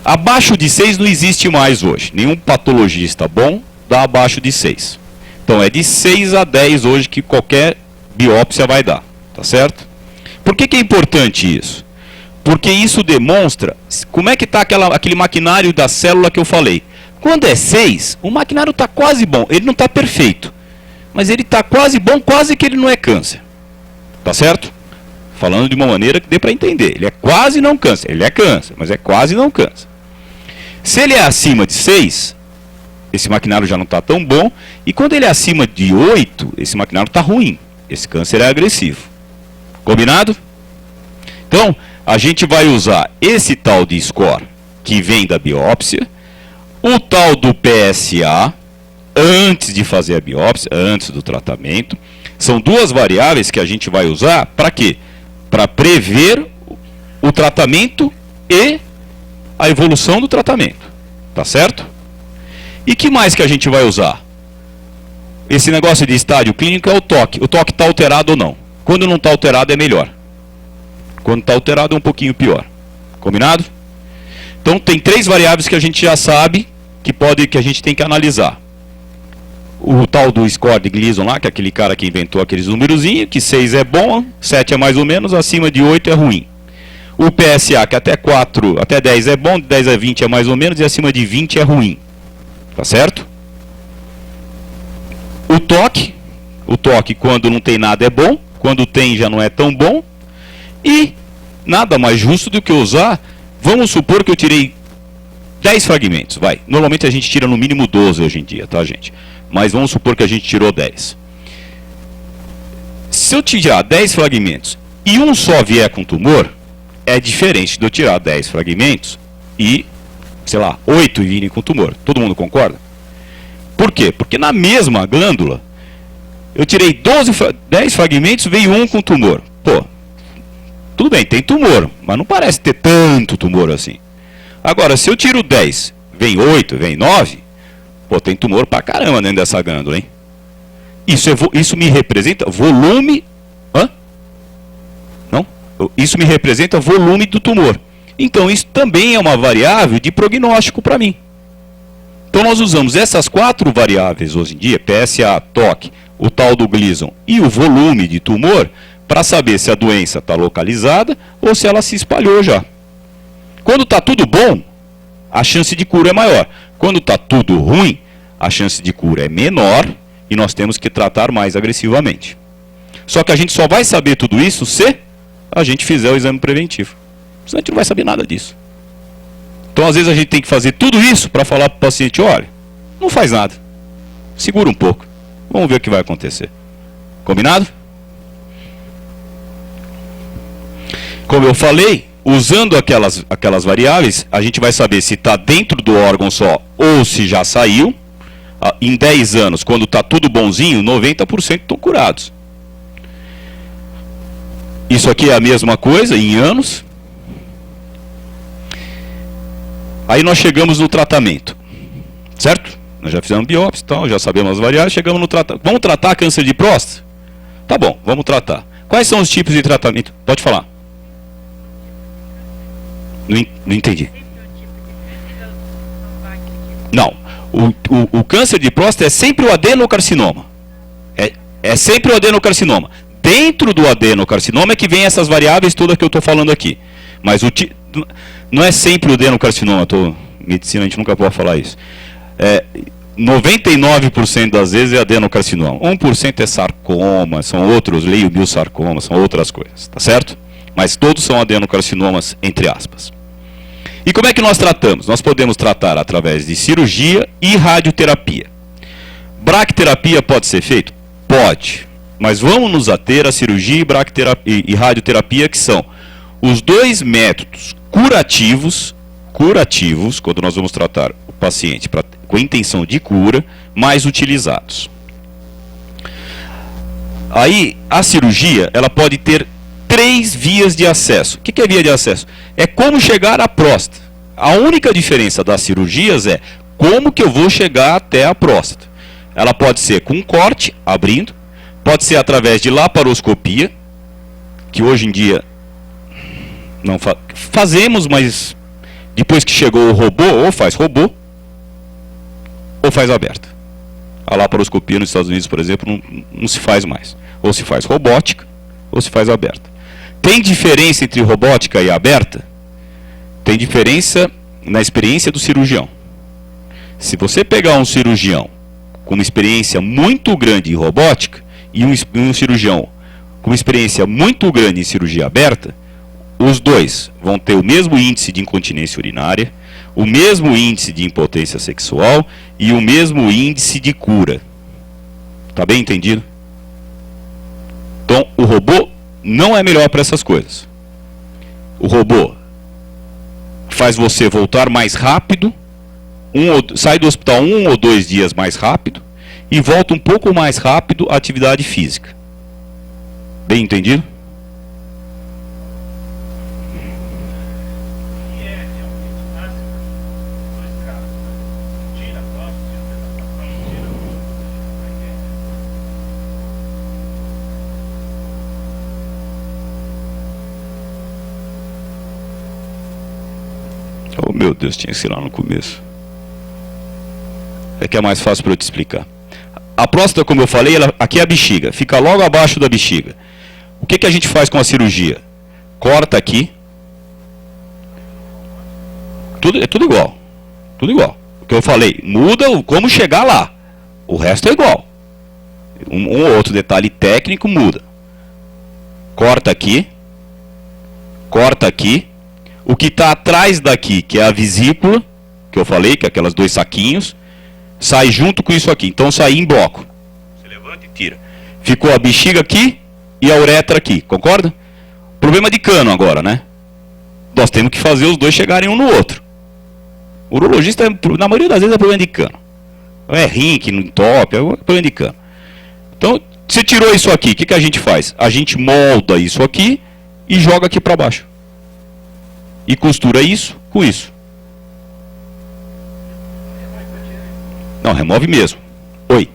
Abaixo de 6 não existe mais hoje. Nenhum patologista bom dá abaixo de 6. Então é de 6 a 10 hoje que qualquer biópsia vai dar, tá certo? Por que é importante isso? Porque isso demonstra como é que está aquele maquinário da célula que eu falei. Quando é 6, o maquinário está quase bom. Ele não está perfeito, mas ele está quase bom, quase que ele não é câncer. Tá certo? Falando de uma maneira que dê para entender. Ele é quase não câncer. Ele é câncer, mas é quase não câncer. Se ele é acima de 6, esse maquinário já não está tão bom. E quando ele é acima de 8, esse maquinário está ruim. Esse câncer é agressivo. Combinado? Então, a gente vai usar esse tal de score que vem da biópsia, o tal do PSA, antes de fazer a biópsia, antes do tratamento. São duas variáveis que a gente vai usar para quê? Para prever o tratamento e a evolução do tratamento. Tá certo? E que mais que a gente vai usar? Esse negócio de estádio clínico é o toque. O toque está alterado ou não? Quando não está alterado é melhor. Quando está alterado é um pouquinho pior. Combinado? Então tem 3 variáveis que a gente já sabe que a gente tem que analisar. O tal do score de Gleason lá, que é aquele cara que inventou aqueles númerozinhos, que 6 é bom, 7 é mais ou menos, acima de 8 é ruim. O PSA, que até 10 é bom, de 10 a 20 é mais ou menos, e acima de 20 é ruim. Tá certo? O toque quando não tem nada é bom, quando tem já não é tão bom, e nada mais justo do que usar, vamos supor que eu tirei 10 fragmentos, vai. Normalmente a gente tira no mínimo 12 hoje em dia, tá, gente? Mas vamos supor que a gente tirou 10. Se eu tirar 10 fragmentos e um só vier com tumor, é diferente de eu tirar 10 fragmentos e, sei lá, 8 virem com tumor. Todo mundo concorda? Por quê? Porque na mesma glândula, eu tirei 10 fragmentos, veio um com tumor. Pô, tudo bem, tem tumor, mas não parece ter tanto tumor assim. Agora, se eu tiro 10, vem 8, vem 9, pô, tem tumor pra caramba dentro dessa glândula, hein? Isso me representa volume... Hã? Não? Isso me representa volume do tumor. Então, isso também é uma variável de prognóstico para mim. Então, nós usamos essas 4 variáveis hoje em dia, PSA, TOC, o tal do Gleason e o volume de tumor, para saber se a doença está localizada ou se ela se espalhou já. Quando está tudo bom, a chance de cura é maior. Quando está tudo ruim, a chance de cura é menor e nós temos que tratar mais agressivamente. Só que a gente só vai saber tudo isso se a gente fizer o exame preventivo. Senão a gente não vai saber nada disso. Então, às vezes, a gente tem que fazer tudo isso para falar para o paciente, olha, não faz nada. Segura um pouco. Vamos ver o que vai acontecer. Combinado? Como eu falei, usando aquelas variáveis, a gente vai saber se está dentro do órgão só ou se já saiu. Em 10 anos, quando está tudo bonzinho, 90% estão curados. Isso aqui é a mesma coisa em anos. Aí nós chegamos no tratamento. Certo? Nós já fizemos biópsia, então, já sabemos as variáveis, chegamos no tratamento. Vamos tratar câncer de próstata? Tá bom, vamos tratar. Quais são os tipos de tratamento? Pode falar. Não entendi. Não. O câncer de próstata é sempre o adenocarcinoma. É sempre o adenocarcinoma. Dentro do adenocarcinoma é que vem essas variáveis todas que eu estou falando aqui. Mas não é sempre o adenocarcinoma. Medicina, a gente nunca pode falar isso. 99% das vezes é adenocarcinoma. 1% é sarcoma, são outros, leiobiosarcoma, são outras coisas. Tá certo? Mas todos são adenocarcinomas, entre aspas. E como é que nós tratamos? Nós podemos tratar através de cirurgia e radioterapia. Bracterapia pode ser feito? Pode. Mas vamos nos ater à cirurgia e radioterapia, que são os 2 métodos curativos, quando nós vamos tratar o paciente com intenção de cura, mais utilizados. Aí, a cirurgia, ela pode ter 3 vias de acesso. O que é via de acesso? É como chegar à próstata. A única diferença das cirurgias é como que eu vou chegar até a próstata. Ela pode ser com um corte, abrindo, pode ser através de laparoscopia, que hoje em dia não fazemos, mas depois que chegou o robô, ou faz aberta. A laparoscopia nos Estados Unidos, por exemplo, não se faz mais. Ou se faz robótica, ou se faz aberta. Tem diferença entre robótica e aberta? Tem diferença na experiência do cirurgião. Se você pegar um cirurgião com uma experiência muito grande em robótica e um cirurgião com uma experiência muito grande em cirurgia aberta, os dois vão ter o mesmo índice de incontinência urinária, o mesmo índice de impotência sexual e o mesmo índice de cura. Tá bem entendido? Então, o robô não é melhor para essas coisas. O robô faz você voltar mais rápido, sai do hospital 1 ou 2 dias mais rápido e volta um pouco mais rápido à atividade física. Bem entendido? Oh, meu Deus, tinha que ser lá no começo. É que é mais fácil para eu te explicar. A próstata, como eu falei, aqui é a bexiga. Fica logo abaixo da bexiga. O que a gente faz com a cirurgia? Corta aqui. É tudo igual. Tudo igual. O que eu falei, muda como chegar lá. O resto é igual. Um ou outro detalhe técnico muda. Corta aqui. Corta aqui. O que está atrás daqui, que é a vesícula, que eu falei, que é aquelas 2 saquinhos, sai junto com isso aqui. Então sai em bloco. Você levanta e tira. Ficou a bexiga aqui e a uretra aqui. Concorda? Problema de cano agora, né? Nós temos que fazer os dois chegarem um no outro. O urologista, na maioria das vezes, é problema de cano. É rim que não entope, é problema de cano. Então, você tirou isso aqui, o que a gente faz? A gente molda isso aqui e joga aqui para baixo. E costura isso com isso. Não, remove mesmo. Oi.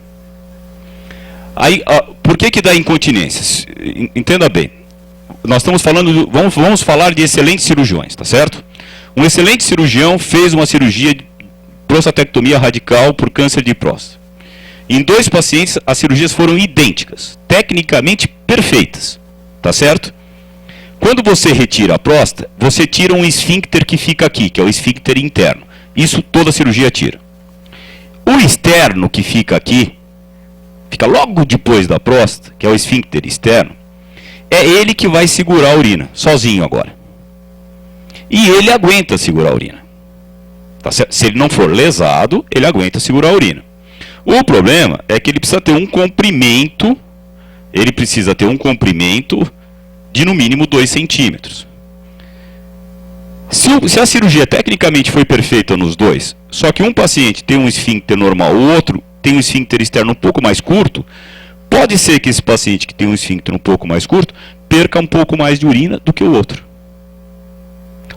Aí, por que dá incontinência? Entenda bem. Nós estamos falando, vamos falar de excelentes cirurgiões, tá certo? Um excelente cirurgião fez uma cirurgia de prostatectomia radical por câncer de próstata. Em 2 pacientes, as cirurgias foram idênticas, tecnicamente perfeitas, tá certo? Quando você retira a próstata, você tira um esfíncter que fica aqui, que é o esfíncter interno. Isso toda cirurgia tira. O externo que fica aqui, fica logo depois da próstata, que é o esfíncter externo, é ele que vai segurar a urina, sozinho agora. E ele aguenta segurar a urina. Tá certo? Se ele não for lesado, ele aguenta segurar a urina. O problema é que ele precisa ter um comprimento, de no mínimo 2 centímetros. Se a cirurgia tecnicamente foi perfeita nos dois, só que um paciente tem um esfíncter normal, o outro tem um esfíncter externo um pouco mais curto, pode ser que esse paciente que tem um esfíncter um pouco mais curto perca um pouco mais de urina do que o outro.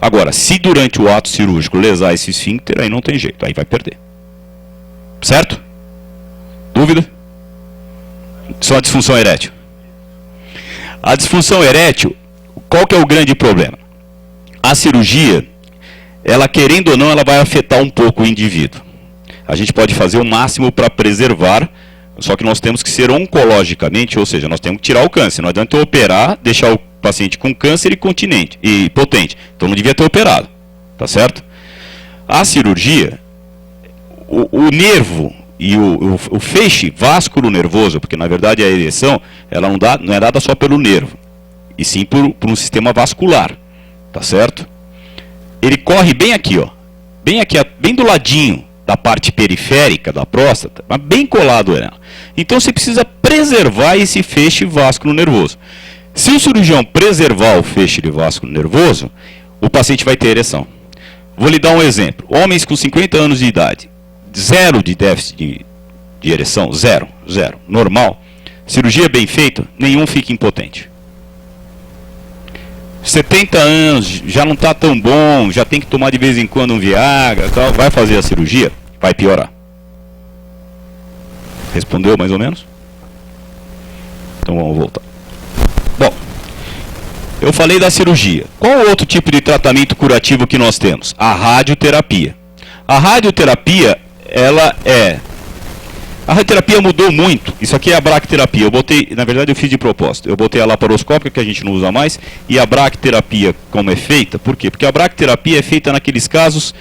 Agora, se durante o ato cirúrgico lesar esse esfíncter, aí não tem jeito, aí vai perder. Certo? Dúvida? Só a disfunção erétil. A disfunção erétil, qual que é o grande problema? A cirurgia, ela querendo ou não, ela vai afetar um pouco o indivíduo. A gente pode fazer o máximo para preservar, só que nós temos que ser oncologicamente, ou seja, nós temos que tirar o câncer. Não adianta eu operar, deixar o paciente com câncer e potente. Então não devia ter operado, tá certo? A cirurgia, o nervo e o feixe vasculo nervoso, porque na verdade a ereção ela não é dada só pelo nervo, e sim por um sistema vascular, tá certo? Ele corre bem aqui, ó, bem do ladinho da parte periférica da próstata, mas bem colado nela. Então você precisa preservar esse feixe vasculo nervoso. Se o cirurgião preservar o feixe vasculo nervoso, o paciente vai ter ereção. Vou lhe dar um exemplo. Homens com 50 anos de idade, 0 de déficit de ereção, 0, normal. Cirurgia bem feita, nenhum fica impotente. 70 anos, já não está tão bom, já tem que tomar de vez em quando um Viagra, tal, vai fazer a cirurgia, vai piorar. Respondeu mais ou menos? Então vamos voltar. Bom, eu falei da cirurgia. Qual o outro tipo de tratamento curativo que nós temos? A radioterapia. A radioterapia, a radioterapia mudou muito. Isso aqui é a bracterapia. Eu botei, na verdade eu fiz de propósito. Eu botei a laparoscópica, que a gente não usa mais, e a bracterapia como é feita. Por quê? Porque a bracterapia é feita naqueles casos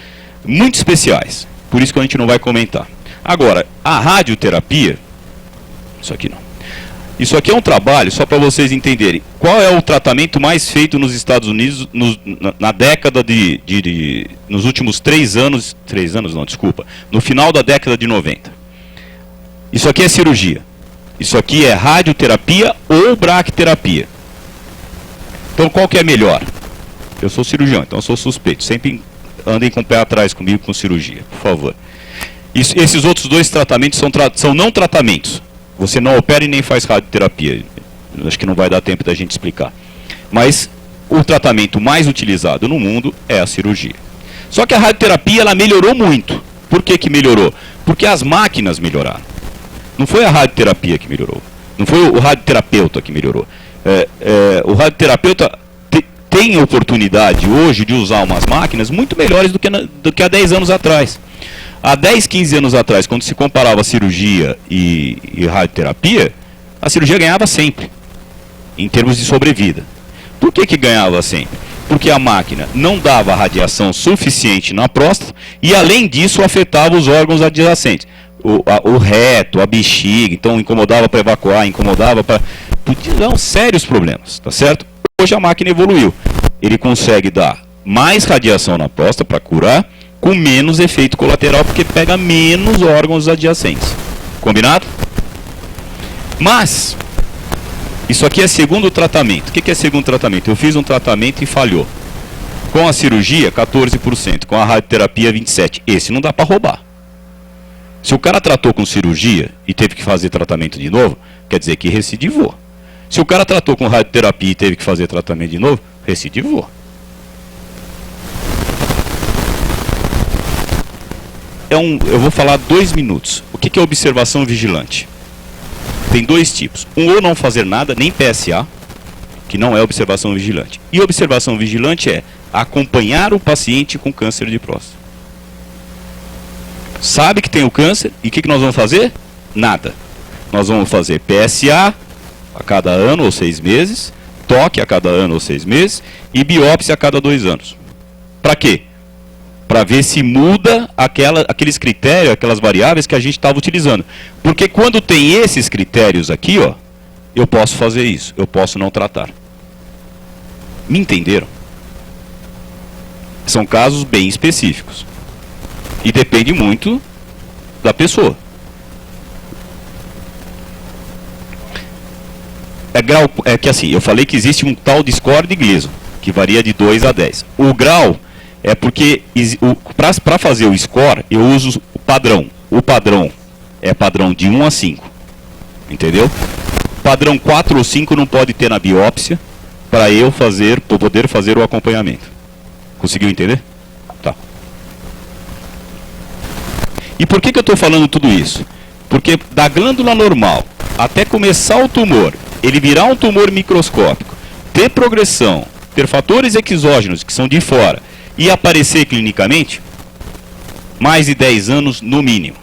muito especiais. Por isso que a gente não vai comentar. Agora, a radioterapia, isso aqui não. Isso aqui é um trabalho, só para vocês entenderem, qual é o tratamento mais feito nos Estados Unidos na década nos últimos 3 anos, no final da década de 90. Isso aqui é cirurgia. Isso aqui é radioterapia ou bracterapia. Então qual que é melhor? Eu sou cirurgião, então eu sou suspeito. Sempre andem com o pé atrás comigo com cirurgia, por favor. Esses outros 2 tratamentos são não tratamentos. Você não opera e nem faz radioterapia. acho que não vai dar tempo da gente explicar. Mas o tratamento mais utilizado no mundo é a cirurgia. Só que a radioterapia ela melhorou muito. Por que que melhorou? Porque as máquinas melhoraram. Não foi a radioterapia que melhorou. Não foi o radioterapeuta que melhorou. O radioterapeuta tem oportunidade hoje de usar umas máquinas muito melhores do que há 10 anos atrás. Há 10, 15 anos atrás, quando se comparava cirurgia e radioterapia, a cirurgia ganhava sempre, em termos de sobrevida. Por que que ganhava sempre? Porque a máquina não dava radiação suficiente na próstata e, além disso, afetava os órgãos adjacentes. O reto, a bexiga, então incomodava para evacuar, incomodava para... Podia dar sérios problemas, tá certo? Hoje a máquina evoluiu. Ele consegue dar mais radiação na próstata para curar, com menos efeito colateral, porque pega menos órgãos adjacentes. Combinado? Mas, isso aqui é segundo tratamento. O que é segundo tratamento? Eu fiz um tratamento e falhou. Com a cirurgia, 14%. Com a radioterapia, 27%. Esse não dá para roubar. Se o cara tratou com cirurgia e teve que fazer tratamento de novo, quer dizer que recidivou. Se o cara tratou com radioterapia e teve que fazer tratamento de novo, recidivou. Eu vou falar 2 minutos. O que é observação vigilante? Tem 2 tipos. Ou não fazer nada, nem PSA, que não é observação vigilante. E observação vigilante é acompanhar o paciente com câncer de próstata. Sabe que tem o câncer, e o que nós vamos fazer? Nada. Nós vamos fazer PSA a cada ano ou 6 meses, toque a cada ano ou 6 meses, e biópsia a cada 2 anos. Para quê? Para ver se muda aqueles critérios, aquelas variáveis que a gente estava utilizando. Porque quando tem esses critérios aqui, ó, eu posso fazer isso, eu posso não tratar. Me entenderam? São casos bem específicos. E depende muito da pessoa. É que assim, eu falei que existe um tal de score de Gleason, que varia de 2 a 10. O grau é porque, para fazer o score, eu uso o padrão. O padrão é padrão de 1 a 5. Entendeu? Padrão 4 ou 5 não pode ter na biópsia para poder fazer o acompanhamento. Conseguiu entender? Tá. E por que eu estou falando tudo isso? Porque da glândula normal até começar o tumor, ele virar um tumor microscópico, ter progressão, ter fatores exógenos que são de fora e aparecer clinicamente, mais de 10 anos no mínimo.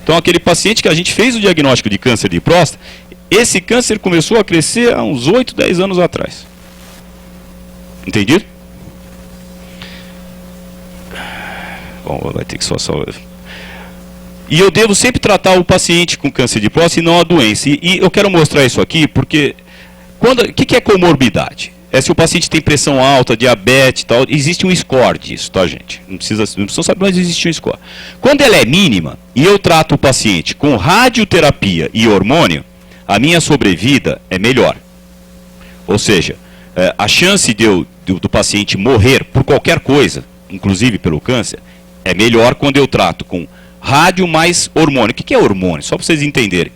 Então aquele paciente que a gente fez o diagnóstico de câncer de próstata, esse câncer começou a crescer há uns 8, 10 anos atrás. Entendido? Bom, vai ter que só... E eu devo sempre tratar o paciente com câncer de próstata e não a doença. E eu quero mostrar isso aqui porque... O que é comorbidade? É se o paciente tem pressão alta, diabetes e tal. Existe um score disso, tá, gente? Não precisa saber, mas existe um score. Quando ela é mínima e eu trato o paciente com radioterapia e hormônio, a minha sobrevida é melhor. Ou seja, a chance do paciente morrer por qualquer coisa, inclusive pelo câncer, é melhor quando eu trato com rádio mais hormônio. O que é hormônio? Só para vocês entenderem.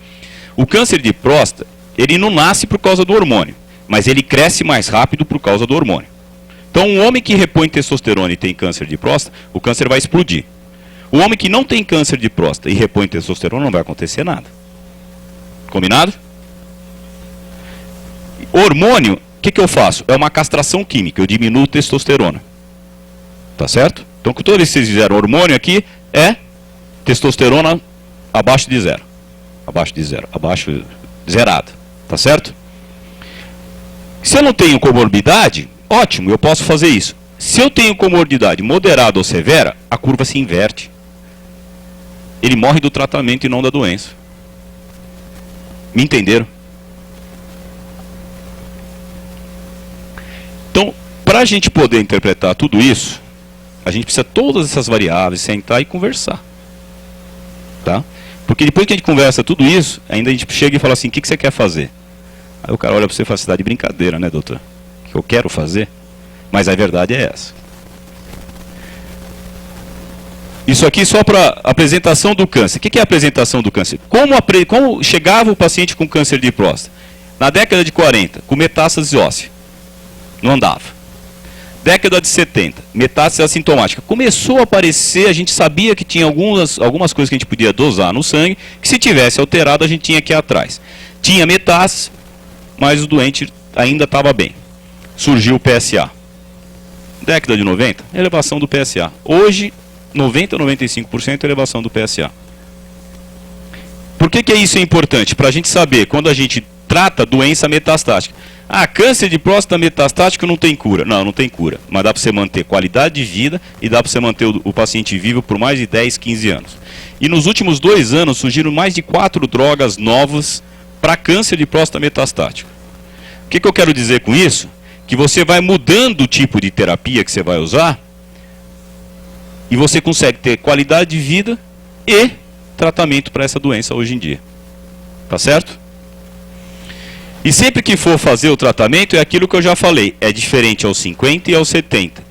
O câncer de próstata, ele não nasce por causa do hormônio, mas ele cresce mais rápido por causa do hormônio. Então, um homem que repõe testosterona e tem câncer de próstata, o câncer vai explodir. O homem que não tem câncer de próstata e repõe testosterona, não vai acontecer nada. Combinado? Hormônio, o que eu faço? É uma castração química, eu diminuo testosterona. Tá certo? Então, toda vez que vocês fizeram hormônio aqui, é testosterona abaixo de 0. Abaixo de 0. Abaixo, zerada. Tá certo? Se eu não tenho comorbidade, ótimo, eu posso fazer isso. Se eu tenho comorbidade moderada ou severa, a curva se inverte. Ele morre do tratamento e não da doença. Me entenderam? Então, para a gente poder interpretar tudo isso, a gente precisa todas essas variáveis, sentar e conversar. Tá? Porque depois que a gente conversa tudo isso, ainda a gente chega e fala assim, o que você quer fazer? Aí o cara olha para você e fala, você está de brincadeira, né, doutor? O que eu quero fazer? Mas a verdade é essa. Isso aqui só para apresentação do câncer. O que é a apresentação do câncer? Como chegava o paciente com câncer de próstata? Na década de 40, com metástase óssea. Não andava. Década de 70, metástase assintomática. Começou a aparecer, a gente sabia que tinha algumas coisas que a gente podia dosar no sangue, que se tivesse alterado a gente tinha que ir atrás. Tinha metástase, mas o doente ainda estava bem. Surgiu o PSA. Década de 90, elevação do PSA. Hoje, 90% a 95% elevação do PSA. Por que isso é importante? Para a gente saber, quando a gente trata doença metastática. Câncer de próstata metastático não tem cura. Não, não tem cura. Mas dá para você manter qualidade de vida e dá para você manter o paciente vivo por mais de 10, 15 anos. E nos últimos 2 anos surgiram mais de 4 drogas novas para câncer de próstata metastático. O que eu quero dizer com isso? Que você vai mudando o tipo de terapia que você vai usar e você consegue ter qualidade de vida e tratamento para essa doença hoje em dia. Tá certo? E sempre que for fazer o tratamento, é aquilo que eu já falei, é diferente aos 50 e aos 70.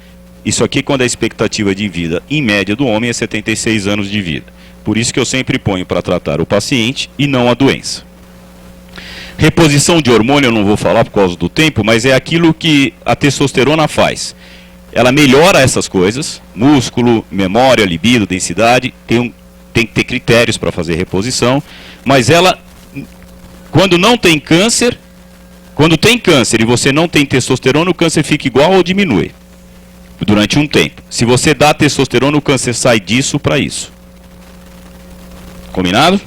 Isso aqui quando a expectativa de vida, em média, do homem é 76 anos de vida. Por isso que eu sempre ponho para tratar o paciente e não a doença. Reposição de hormônio eu não vou falar por causa do tempo, mas é aquilo que a testosterona faz. Ela melhora essas coisas, músculo, memória, libido, densidade, tem que ter critérios para fazer reposição, mas ela, quando não tem câncer, quando tem câncer e você não tem testosterona, o câncer fica igual ou diminui durante um tempo. Se você dá testosterona, o câncer sai disso para isso. Combinado?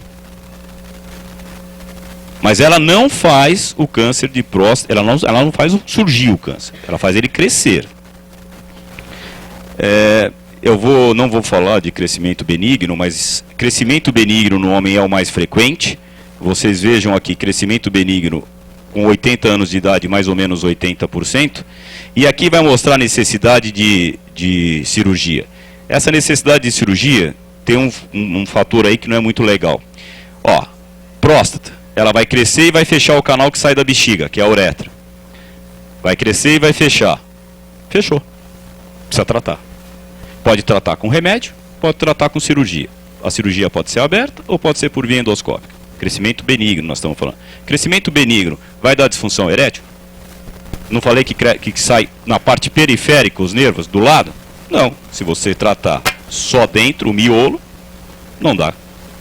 Mas ela não faz o câncer de próstata, ela não faz surgir o câncer, ela faz ele crescer. Não vou falar de crescimento benigno, mas crescimento benigno no homem é o mais frequente. Vocês vejam aqui, crescimento benigno com 80 anos de idade, mais ou menos 80%. E aqui vai mostrar a necessidade de cirurgia. Essa necessidade de cirurgia tem um fator aí que não é muito legal. Ó, próstata, ela vai crescer e vai fechar o canal que sai da bexiga, que é a uretra. Vai crescer e vai fechar. Fechou. Precisa tratar. Pode tratar com remédio, pode tratar com cirurgia. A cirurgia pode ser aberta ou pode ser por via endoscópica. Crescimento benigno, nós estamos falando. Crescimento benigno vai dar disfunção erétil? Não falei que sai na parte periférica, os nervos, do lado? Não. Se você tratar só dentro, o miolo, não dá.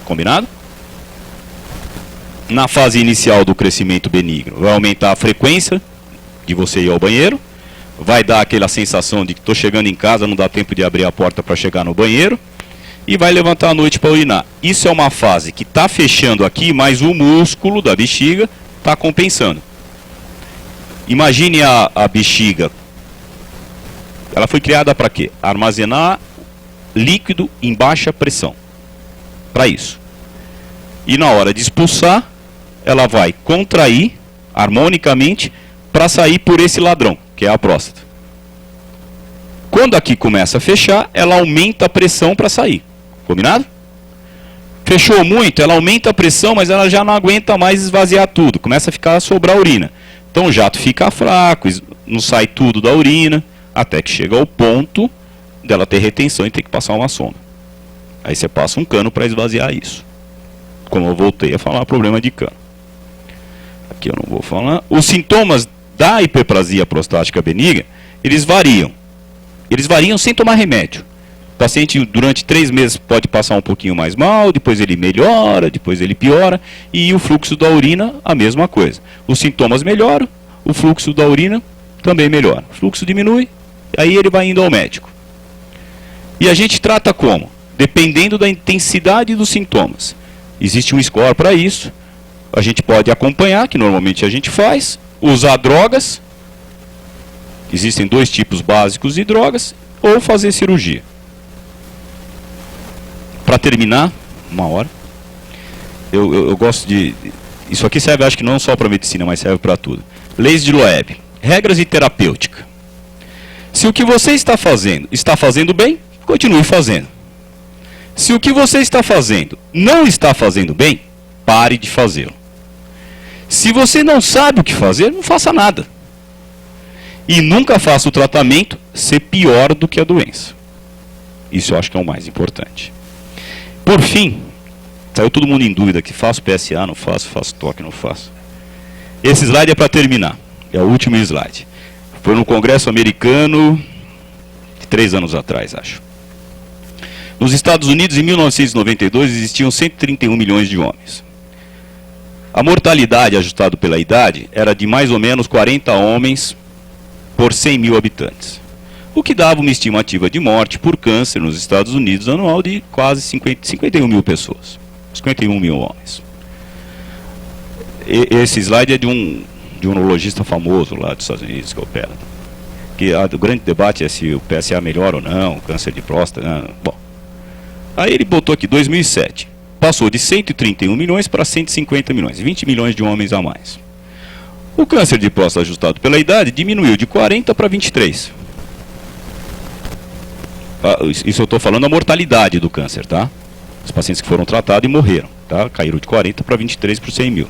Combinado? Na fase inicial do crescimento benigno, vai aumentar a frequência de você ir ao banheiro, vai dar aquela sensação de que estou chegando em casa, não dá tempo de abrir a porta para chegar no banheiro, e vai levantar à noite para urinar. Isso é uma fase que está fechando aqui, mas o músculo da bexiga está compensando. Imagine a bexiga. Ela foi criada para quê? Armazenar líquido em baixa pressão. Para isso. E na hora de expulsar, ela vai contrair harmonicamente para sair por esse ladrão, que é a próstata. Quando aqui começa a fechar, ela aumenta a pressão para sair. Combinado? Fechou muito, ela aumenta a pressão, mas ela já não aguenta mais esvaziar tudo. Começa a sobrar urina. Então o jato fica fraco, não sai tudo da urina, até que chega ao ponto dela ter retenção e ter que passar uma sonda. Aí você passa um cano para esvaziar isso. Como eu voltei a falar, problema de cano. Aqui eu não vou falar. Os sintomas da hiperplasia prostática benigna, eles variam. Eles variam sem tomar remédio. O paciente durante 3 meses pode passar um pouquinho mais mal, depois ele melhora, depois ele piora, e o fluxo da urina, a mesma coisa. Os sintomas melhoram, o fluxo da urina também melhora. O fluxo diminui, aí ele vai indo ao médico. E a gente trata como? Dependendo da intensidade dos sintomas. Existe um score para isso, a gente pode acompanhar, que normalmente a gente faz, usar drogas, existem 2 tipos básicos de drogas, ou fazer cirurgia. Para terminar, 1 hora, eu gosto de... Isso aqui serve, acho que não só para medicina, mas serve para tudo. Leis de Loeb. Regras de terapêutica. Se o que você está fazendo bem, continue fazendo. Se o que você está fazendo não está fazendo bem, pare de fazê-lo. Se você não sabe o que fazer, não faça nada. E nunca faça o tratamento ser pior do que a doença. Isso eu acho que é o mais importante. Por fim, saiu todo mundo em dúvida que faço PSA, não faço, faço toque, não faço. Esse slide é para terminar. É o último slide. Foi no Congresso americano de 3 anos atrás, acho. Nos Estados Unidos, em 1992, existiam 131 milhões de homens. A mortalidade, ajustado pela idade, era de mais ou menos 40 homens por 100 mil habitantes. O que dava uma estimativa de morte por câncer nos Estados Unidos anual de quase 51 mil pessoas. 51 mil homens. Esse slide é de um urologista famoso lá dos Estados Unidos que opera. O grande debate é se o PSA melhora ou não, câncer de próstata. Bom, aí ele botou aqui 2007. Passou de 131 milhões para 150 milhões, 20 milhões de homens a mais. O câncer de próstata ajustado pela idade diminuiu de 40 para 23. Isso eu estou falando a mortalidade do câncer, tá? Os pacientes que foram tratados e morreram, tá? Caíram de 40 para 23 por 100 mil.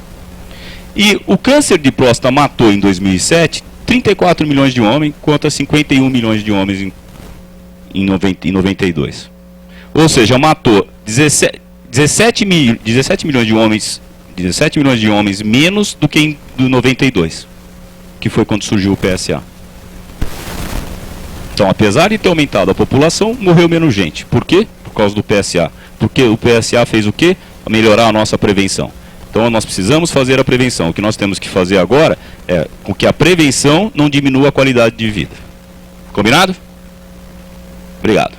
E o câncer de próstata matou em 2007 34 milhões de homens contra 51 milhões de homens em 92. Ou seja, matou 17 milhões de homens, 17 milhões de homens menos do que em 92, que foi quando surgiu o PSA. Então, apesar de ter aumentado a população, morreu menos gente. Por quê? Por causa do PSA. Porque o PSA fez o quê? Melhorar a nossa prevenção. Então, nós precisamos fazer a prevenção. O que nós temos que fazer agora é com que a prevenção não diminua a qualidade de vida. Combinado? Obrigado.